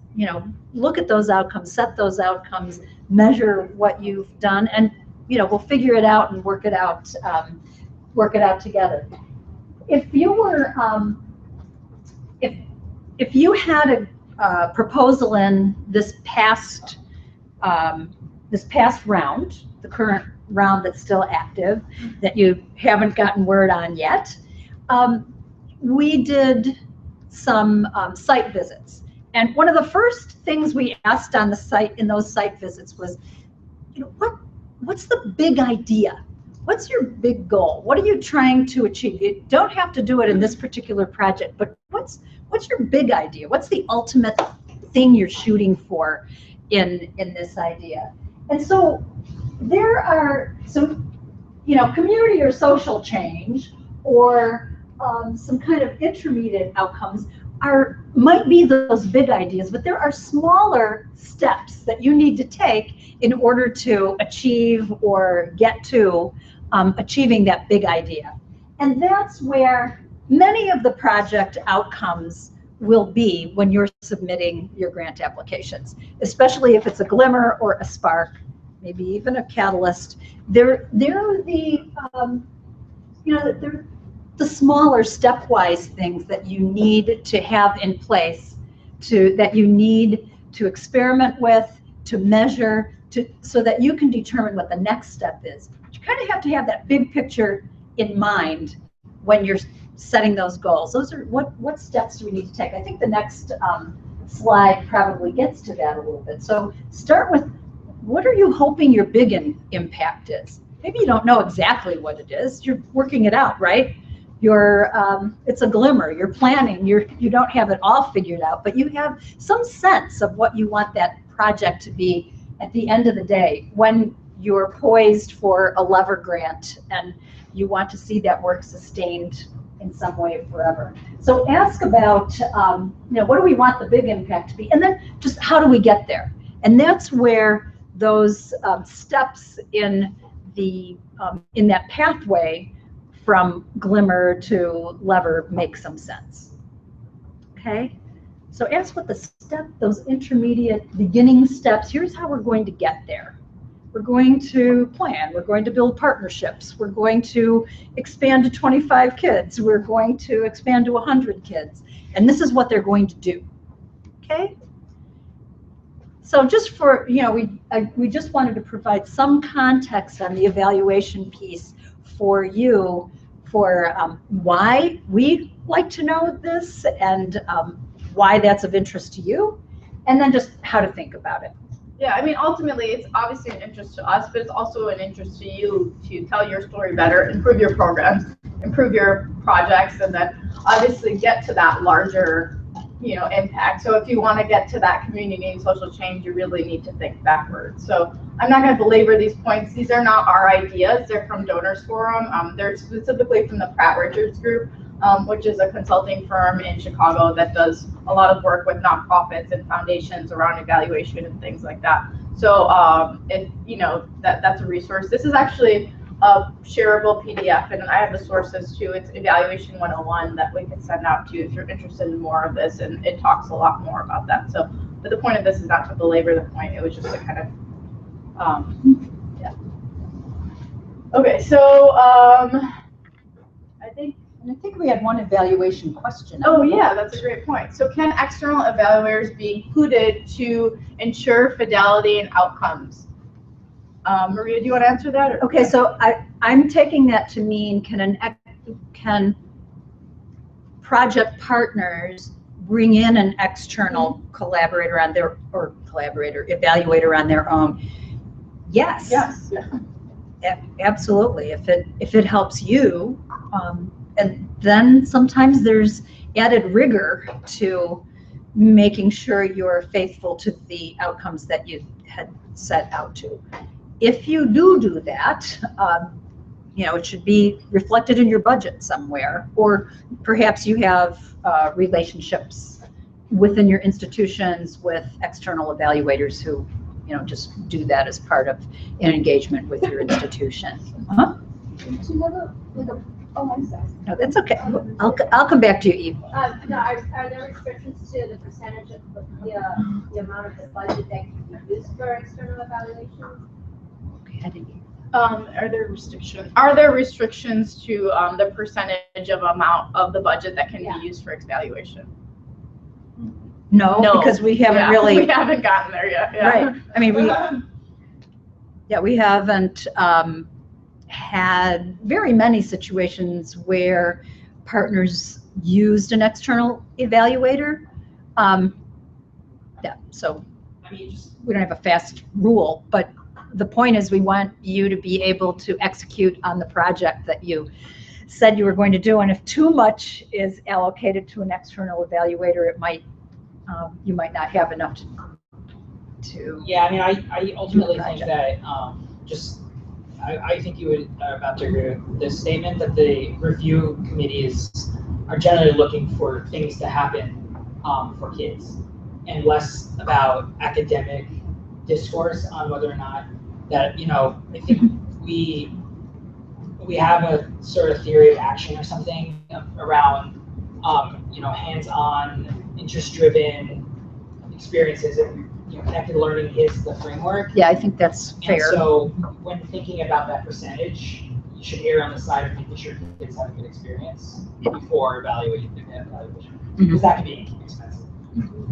look at those outcomes, set those outcomes, measure what you've done, and we'll figure it out and work it out together. If you were, if you had a proposal in this past round, the current round that's still active, that you haven't gotten word on yet, we did some site visits. And one of the first things we asked on the site, in those site visits, was, what's the big idea? What's your big goal? What are you trying to achieve? You don't have to do it in this particular project, but what's your big idea? What's the ultimate thing you're shooting for in this idea? And so there are some, community or social change, or some kind of intermediate outcomes might be those big ideas, but there are smaller steps that you need to take in order to achieve or get to achieving that big idea. And that's where many of the project outcomes will be when you're submitting your grant applications, especially if it's a glimmer or a spark, maybe even a catalyst. They're the smaller stepwise things that you need to have in place, that you need to experiment with, to measure, so that you can determine what the next step is. But you kind of have to have that big picture in mind when you're setting those goals. Those are what steps do we need to take? I think the next slide probably gets to that a little bit. So start with, what are you hoping your big impact is? Maybe you don't know exactly what it is. You're working it out, right? It's a glimmer. You're planning. You don't have it all figured out, but you have some sense of what you want that project to be at the end of the day, when you're poised for a lever grant and you want to see that work sustained in some way forever. So ask about, what do we want the big impact to be? And then just how do we get there? And that's where those steps in that pathway from glimmer to lever make some sense. Okay? So ask what those intermediate beginning steps, here's how we're going to get there. We're going to plan, we're going to build partnerships, we're going to expand to 25 kids, we're going to expand to 100 kids, and this is what they're going to do. Okay? So just for, we just wanted to provide some context on the evaluation piece for you, for why we like to know this, and why that's of interest to you, and then just how to think about it. Yeah, I mean, ultimately, it's obviously an interest to us, but it's also an interest to you to tell your story better, improve your programs, improve your projects, and then obviously get to that larger, impact. So if you want to get to that community and social change, you really need to think backwards. So I'm not going to belabor these points. These are not our ideas. They're from Donors Forum. They're specifically from the Pratt Richards Group, which is a consulting firm in Chicago that does a lot of work with nonprofits and foundations around evaluation and things like that. So that's a resource. This is actually a shareable PDF, and I have the sources too. It's Evaluation 101 that we can send out to you if you're interested in more of this, and it talks a lot more about that. So, but the point of this is not to belabor the point. It was just to kind of, yeah. Okay, so I think we had one evaluation question. Oh yeah, that's a great point. So can external evaluators be included to ensure fidelity and outcomes? Maria, do you want to answer that? Or? Okay, so I'm taking that to mean, can project partners bring in an external collaborator on their, or evaluator on their own? Yes. Yes. Absolutely. If it helps you, and then sometimes there's added rigor to making sure you're faithful to the outcomes that you had set out to. If you do that, it should be reflected in your budget somewhere, or perhaps you have relationships within your institutions with external evaluators who, just do that as part of an engagement with your institution. Uh-huh. Do you have a Oh, I'm sorry. No, that's okay. I'll come back to you, Eve. No, are there restrictions to the percentage of the amount of the budget that can be used for external evaluation? Okay, I didn't. Are there restrictions to the percentage of amount of the budget that can be used for evaluation? No, because we haven't really. We haven't gotten there yet. Yeah. Right. I mean, we haven't had very many situations where partners used an external evaluator. Yeah, so I mean, we don't have a fast rule, but the point is we want you to be able to execute on the project that you said you were going to do. And if too much is allocated to an external evaluator, it might you might not have enough to. Yeah, I mean, I ultimately think that I think you are about to agree with this statement that the review committees are generally looking for things to happen for kids and less about academic discourse on whether or not that, I think we have a sort of theory of action or something around, hands-on, interest-driven experiences, and connected learning is the framework. Yeah, I think that's fair. And so when thinking about that percentage, you should err on the side of making sure kids have a good experience before evaluating the evaluation, because that can be expensive.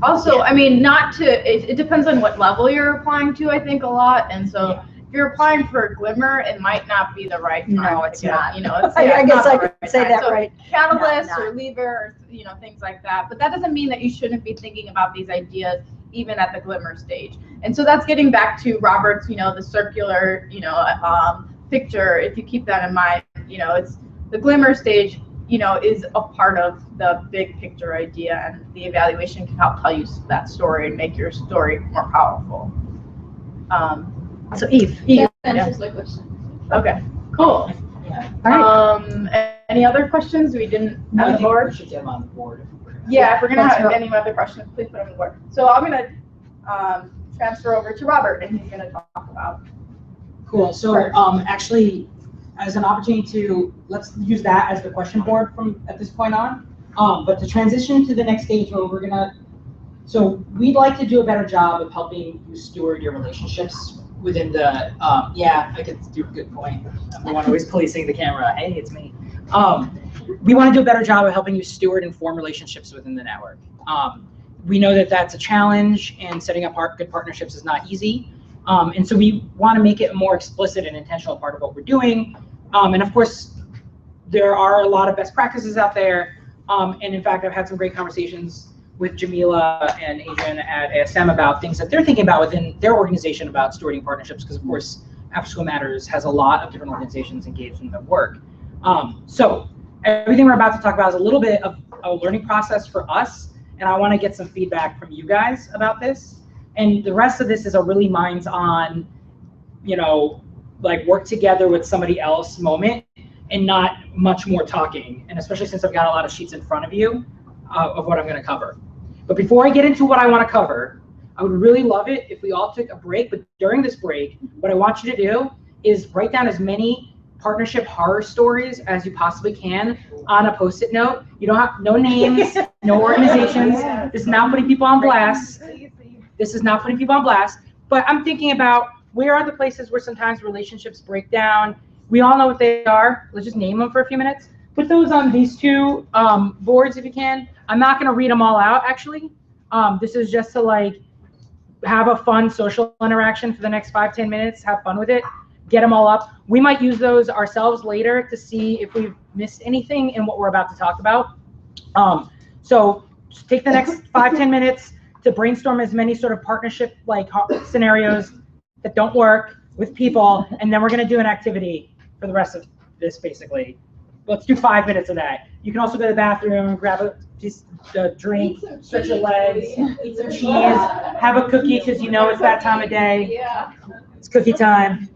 Also, I mean, it depends on what level you're applying to, I think, a lot. And so if you're applying for a Glimmer, it might not be the right time. No, it's not. I guess I could say that so right. Catalyst or Lever, or, things like that. But that doesn't mean that you shouldn't be thinking about these ideas even at the Glimmer stage. And so that's getting back to Robert's, the circular, picture. If you keep that in mind, it's the Glimmer stage, is a part of the big picture idea, and the evaluation can help tell you that story and make your story more powerful. So Eve. That answers my question. Okay, cool. All right. Any other questions we didn't I on the think board? we should get them on the board. Yeah, if we're gonna That's have right. any other questions, please put them on the board. So I'm gonna transfer over to Robert, and he's gonna talk about. Cool. So actually, as an opportunity to let's use that as the question board from at this point on. But to transition to the next stage where we'd like to do a better job of helping you steward your relationships within the. Yeah, I could do a good point. I'm the one always policing the camera. Hey, it's me. We want to do a better job of helping you steward and form relationships within the network. We know that that's a challenge, and setting up good partnerships is not easy. And so we want to make it a more explicit and intentional part of what we're doing. And of course, there are a lot of best practices out there. And in fact, I've had some great conversations with Jamila and Adrian at ASM about things that they're thinking about within their organization about stewarding partnerships, because of course, After School Matters has a lot of different organizations engaged in the work. So everything we're about to talk about is a little bit of a learning process for us, and I want to get some feedback from you guys about this. And the rest of this is a really minds-on, like work together with somebody else moment, and not much more talking. And especially since I've got a lot of sheets in front of you of what I'm going to cover. But before I get into what I want to cover, I would really love it if we all took a break. But during this break, what I want you to do is write down as many partnership horror stories as you possibly can on a Post-it note. You don't have no names, no organizations. This is not putting people on blast. This is not putting people on blast. But I'm thinking about where are the places where sometimes relationships break down. We all know what they are. Let's just name them for a few minutes. Put those on these two boards if you can. I'm not going to read them all out, actually. This is just to have a fun social interaction for the next 5-10 minutes. Have fun with it. Get them all up. We might use those ourselves later to see if we've missed anything in what we're about to talk about. So just take the next 5-10 minutes to brainstorm as many sort of partnership scenarios that don't work with people, and then we're going to do an activity for the rest of this, basically. Let's do 5 minutes of that. You can also go to the bathroom, grab a drink, stretch your legs, eat some cheese, have a cookie because you know it's that time of day. Yeah. It's cookie time.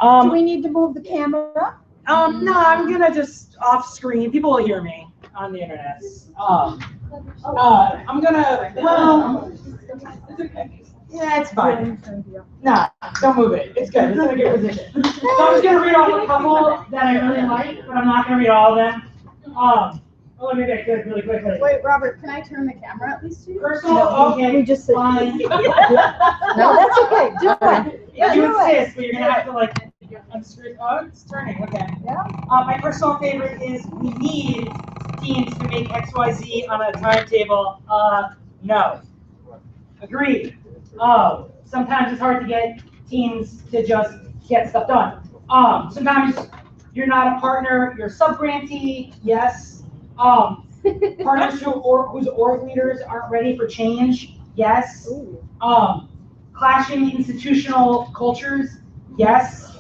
Do we need to move the camera? No, I'm gonna just off screen. People will hear me on the internet. I'm gonna, well, yeah, it's fine. Nah, don't move it. It's good. It's in a good position. So I'm just gonna read off a couple that I really like, but I'm not gonna read all of them. Let me get good really quickly. Wait, Robert, can I turn the camera at least to you? Personal, okay. We just fine. No, that's okay. Do it. Yeah, you Do it. insist, but you're gonna have to like unscrew. Oh, it's turning. Okay. Yeah. My personal favorite is we need teams to make XYZ on a timetable. No. Agreed. Sometimes it's hard to get teams to just get stuff done. Sometimes you're not a partner, you're a sub-grantee. Yes. Partners whose org leaders aren't ready for change. Yes. Clashing institutional cultures. Yes.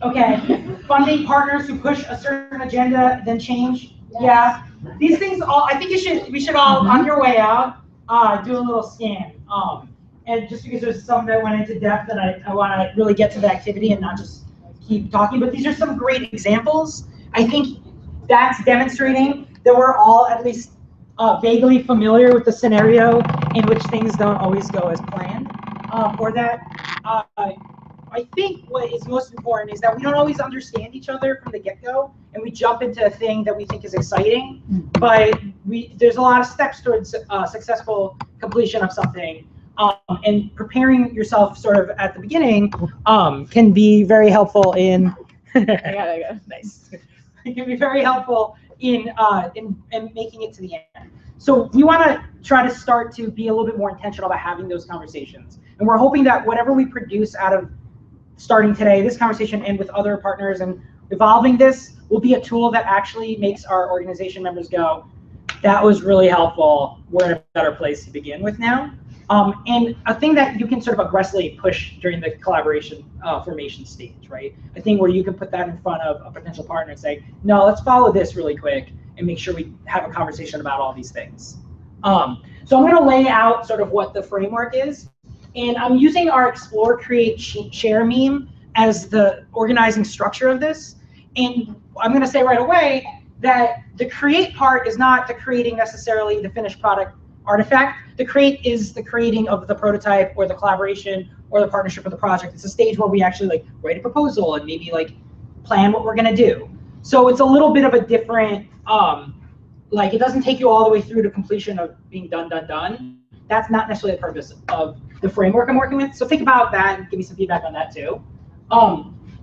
Okay. Funding partners who push a certain agenda, then change. Yeah. These things all, I think we should all, on your way out, do a little scan. And just because there's some that went into depth that I want to really get to the activity and not just keep talking, but these are some great examples. I think that's demonstrating that we're all at least vaguely familiar with the scenario in which things don't always go as planned. Or that I think what is most important is that we don't always understand each other from the get-go, and we jump into a thing that we think is exciting, but there's a lot of steps towards successful completion of something. And preparing yourself sort of at the beginning can be very helpful in nice. It can be very helpful in making it to the end. So we want to try to start to be a little bit more intentional about having those conversations. And we're hoping that whatever we produce out of starting today, this conversation, and with other partners and evolving this, will be a tool that actually makes our organization members go, that was really helpful. We're in a better place to begin with now. And a thing that you can sort of aggressively push during the collaboration formation stage, right? A thing where you can put that in front of a potential partner and say, no, let's follow this really quick and make sure we have a conversation about all these things. So I'm going to lay out sort of what the framework is. And I'm using our Explore, Create, Share meme as the organizing structure of this. And I'm going to say right away that the create part is not the creating necessarily the finished product artifact. The create is the creating of the prototype or the collaboration or the partnership of the project. It's a stage where we actually like write a proposal and maybe like plan what we're going to do. So it's a little bit of a different, like it doesn't take you all the way through to completion of being done. That's not necessarily the purpose of the framework I'm working with. So think about that and give me some feedback on that too.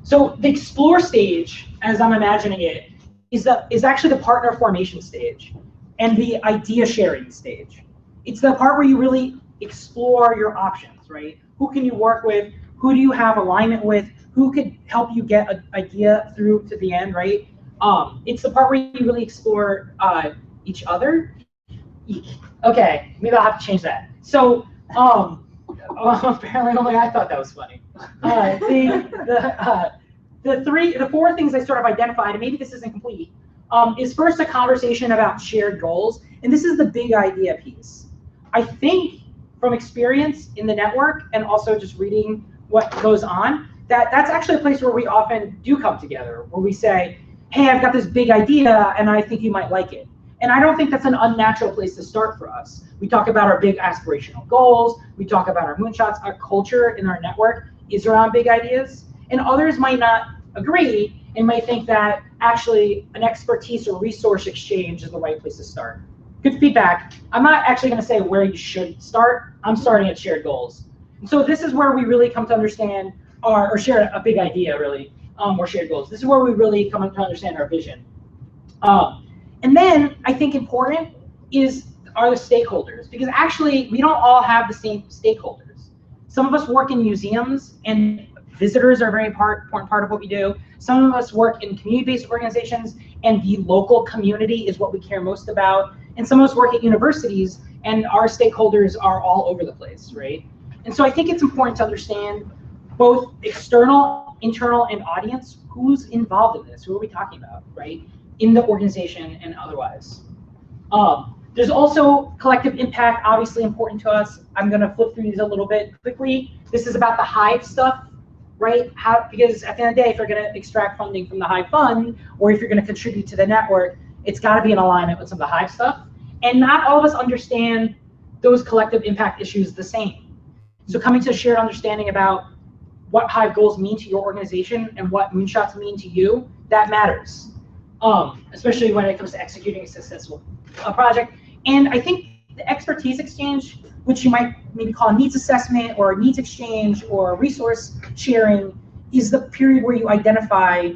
So the explore stage, as I'm imagining it, is actually the partner formation stage and the idea sharing stage. It's the part where you really explore your options, right? Who can you work with? Who do you have alignment with? Who could help you get an idea through to the end, right? It's the part where you really explore each other. Okay, maybe I'll have to change that. So, apparently only I thought that was funny. The four things I sort of identified, and maybe this isn't complete, is first a conversation about shared goals, and this is the big idea piece. I think from experience in the network and also just reading what goes on, that's actually a place where we often do come together, where we say, hey, I've got this big idea and I think you might like it. And I don't think that's an unnatural place to start for us. We talk about our big aspirational goals, we talk about our moonshots, our culture in our network is around big ideas, and others might not agree and might think that actually an expertise or resource exchange is the right place to start. Good feedback. I'm not actually going to say where you should start. I'm starting at shared goals. And so this is where we really come to understand or share a big idea, really, or shared goals. This is where we really come to understand our vision. And then I think important are the stakeholders, because actually we don't all have the same stakeholders. Some of us work in museums and visitors are a very important part of what we do. Some of us work in community-based organizations and the local community is what we care most about. And some of us work at universities and our stakeholders are all over the place, right? And so I think it's important to understand both external, internal, and audience, who's involved in this, who are we talking about, right? In the organization and otherwise. There's also collective impact, obviously important to us. I'm going to flip through these a little bit quickly. This is about the Hive stuff, right? Because at the end of the day, if you're going to extract funding from the Hive Fund, or if you're going to contribute to the network, it's got to be in alignment with some of the Hive stuff. And not all of us understand those collective impact issues the same. So coming to a shared understanding about what Hive goals mean to your organization and what moonshots mean to you, that matters. Especially when it comes to executing a successful project. And I think the expertise exchange, which you might maybe call a needs assessment or a needs exchange or resource sharing, is the period where you identify,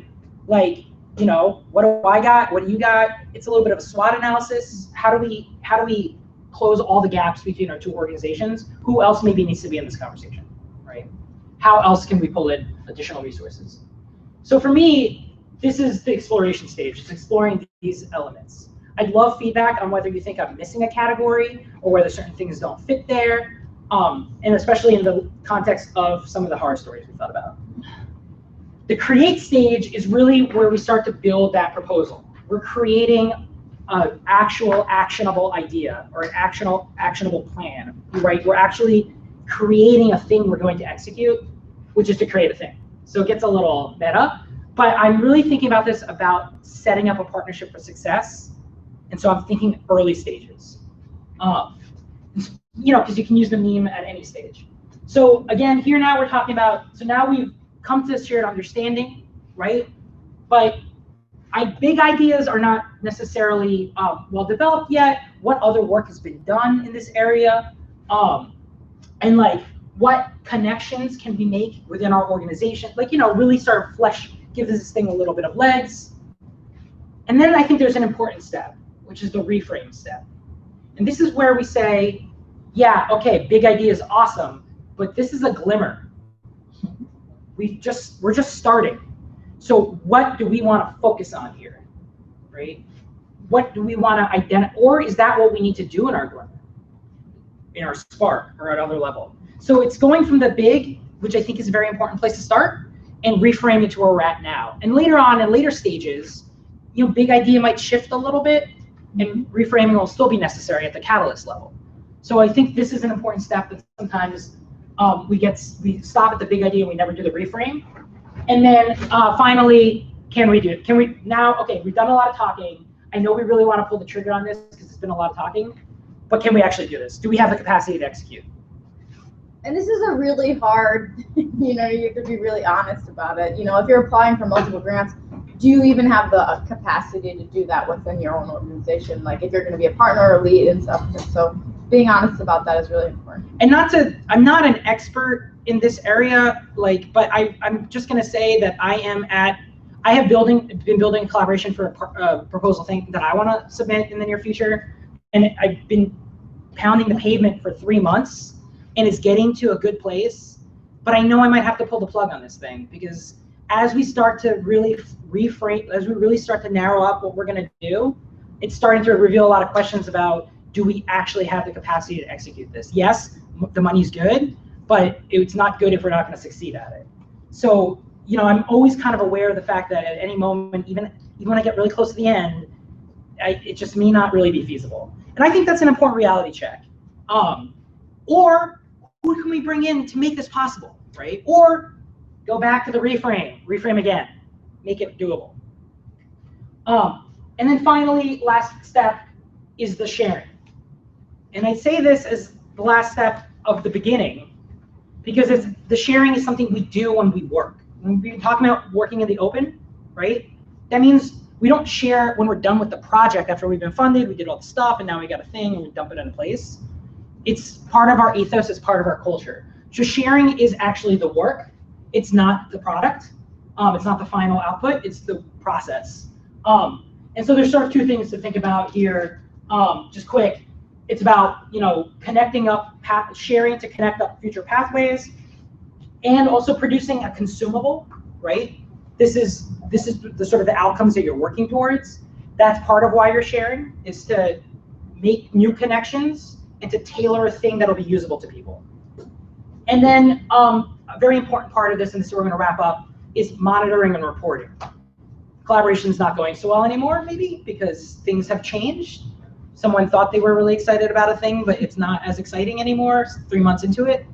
like, you know, what do I got? What do you got? It's a little bit of a SWOT analysis. How do we close all the gaps between our two organizations? Who else maybe needs to be in this conversation, right? How else can we pull in additional resources? So for me, this is the exploration stage. It's exploring these elements. I'd love feedback on whether you think I'm missing a category or whether certain things don't fit there, and especially in the context of some of the horror stories we thought about. The create stage is really where we start to build that proposal. We're creating an actual actionable idea or an actionable plan, right? We're actually creating a thing we're going to execute, which is to create a thing. So it gets a little meta, but I'm really thinking about this about setting up a partnership for success. And so I'm thinking early stages, you know, because you can use the meme at any stage. So again, here now we're talking about, so now we've come to this shared understanding, right? But big ideas are not necessarily well developed yet. What other work has been done in this area? And like, what connections can we make within our organization? Like, you know, really start to give this thing a little bit of legs. And then I think there's an important step, which is the reframe step. And this is where we say, yeah, okay, big idea is awesome, but this is a glimmer. We're just starting. So what do we want to focus on here, right? What do we want to identify, or is that what we need to do in our glimmer, in our spark, or at other level? So it's going from the big, which I think is a very important place to start, and reframe it to where we're at now. And later on, in later stages, you know, big idea might shift a little bit, and reframing will still be necessary at the catalyst level. So I think this is an important step that sometimes we stop at the big idea and we never do the reframe. And then finally, can we do it? Can we now? Okay, we've done a lot of talking. I know we really want to pull the trigger on this because it's been a lot of talking, but can we actually do this? Do we have the capacity to execute? And this is a really hard, you know, you have to be really honest about it. You know, if you're applying for multiple grants, do you even have the capacity to do that within your own organization? Like if you're going to be a partner or lead and stuff. So being honest about that is really important. And I'm not an expert in this area, like, but I'm just going to say that I have been building collaboration for a proposal thing that I want to submit in the near future. And I've been pounding the pavement for 3 months. And it's getting to a good place, but I know I might have to pull the plug on this thing because as we start to really reframe, as we really start to narrow up what we're going to do, it's starting to reveal a lot of questions about, do we actually have the capacity to execute this? Yes, the money's good, but it's not good if we're not going to succeed at it. So, you know, I'm always kind of aware of the fact that at any moment, even when I get really close to the end, it just may not really be feasible. And I think that's an important reality check. Or who can we bring in to make this possible, right? Or go back to the reframe again, make it doable. And then finally, last step is the sharing. And I say this as the last step of the beginning because the sharing is something we do when we work. When we're talking about working in the open, right? That means we don't share when we're done with the project after we've been funded, we did all the stuff, and now we got a thing and we dump it in place. It's part of our ethos, it's part of our culture. So sharing is actually the work. It's not the product. It's not the final output, it's the process. And so there's sort of two things to think about here, just quick. It's about, you know, connecting up, sharing to connect up future pathways, and also producing a consumable, right? This is the sort of the outcomes that you're working towards. That's part of why you're sharing, is to make new connections and to tailor a thing that'll be usable to people. And then a very important part of this, and this is where we're going to wrap up, is monitoring and reporting. Collaboration is not going so well anymore, maybe because things have changed. someone thought they were really excited about a thing, but it's not as exciting anymore 3 months into it.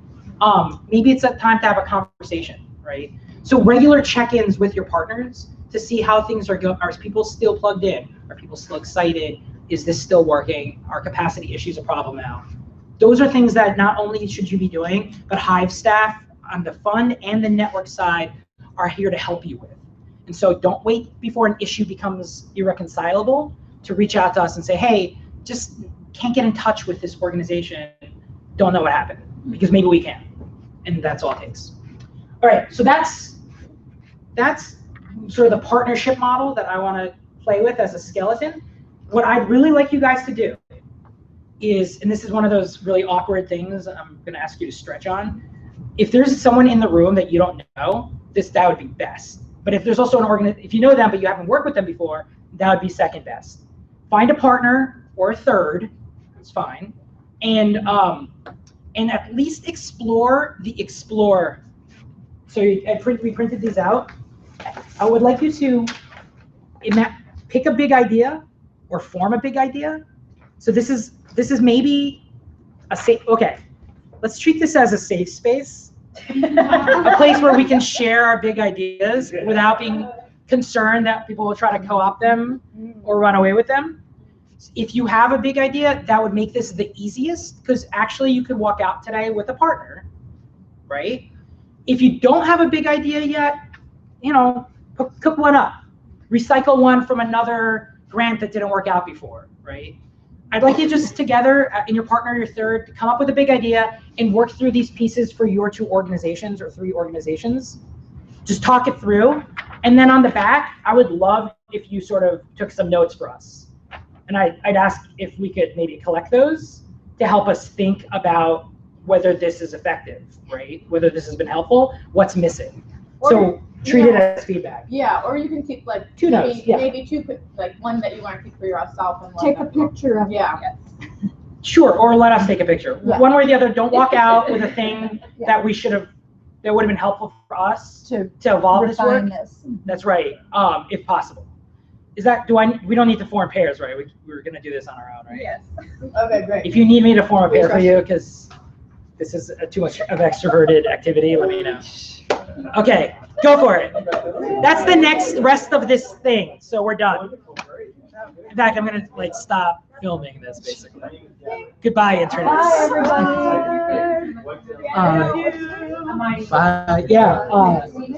Maybe it's a time to have a conversation, right? So regular check-ins with your partners to see how things are going. Are people still plugged in? Are people still excited? Is this still working? Are capacity issues a problem now? Those are things that not only should you be doing, but Hive staff on the fund and the network side are here to help you with. And so don't wait before an issue becomes irreconcilable to reach out to us and say, hey, just can't get in touch with this organization, don't know what happened, because maybe we can. And that's all it takes. All right, so that's sort of the partnership model that I want to play with as a skeleton. What I'd really like you guys to do is, and this is one of those really awkward things I'm going to ask you to stretch on. If there's someone in the room that you don't know, that would be best. But if there's also an organization, if you know them but you haven't worked with them before, that would be second best. Find a partner or a third, it's fine, and at least explore the Explore. So we printed these out. I would like you to pick a big idea or form a big idea. So this is maybe a safe, okay, let's treat this as a safe space, a place where we can share our big ideas without being concerned that people will try to co-opt them or run away with them. If you have a big idea, that would make this the easiest, because actually you could walk out today with a partner, right? If you don't have a big idea yet, cook one up. Recycle one from another grant that didn't work out before, right? I'd like you just together, and your partner, your third, to come up with a big idea and work through these pieces for your 2 organizations or 3 organizations. Just talk it through. And then on the back, I would love if you sort of took some notes for us. And I'd ask if we could maybe collect those to help us think about whether this is effective, right? Whether this has been helpful, what's missing. So treat it as feedback. Yeah, or you can keep like 2 notes, yeah. Maybe 2, like one that you want to keep for yourself and one Take a picture of it. Sure, or let us take a picture. Yeah. One way or the other, don't walk out with a thing that we should have, that would have been helpful for us to evolve this work. That's right, if possible. Is that, we don't need to form pairs, right? We were gonna do this on our own, right? Yes. Okay, great. If you need me to form a pair for you, because this is too much of extroverted activity, let me know. Okay, go for it. That's the next rest of this thing, so we're done. In fact, I'm gonna stop filming this basically. Goodbye, internet. Bye, everybody. Bye. Yeah. Awesome.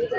Yeah.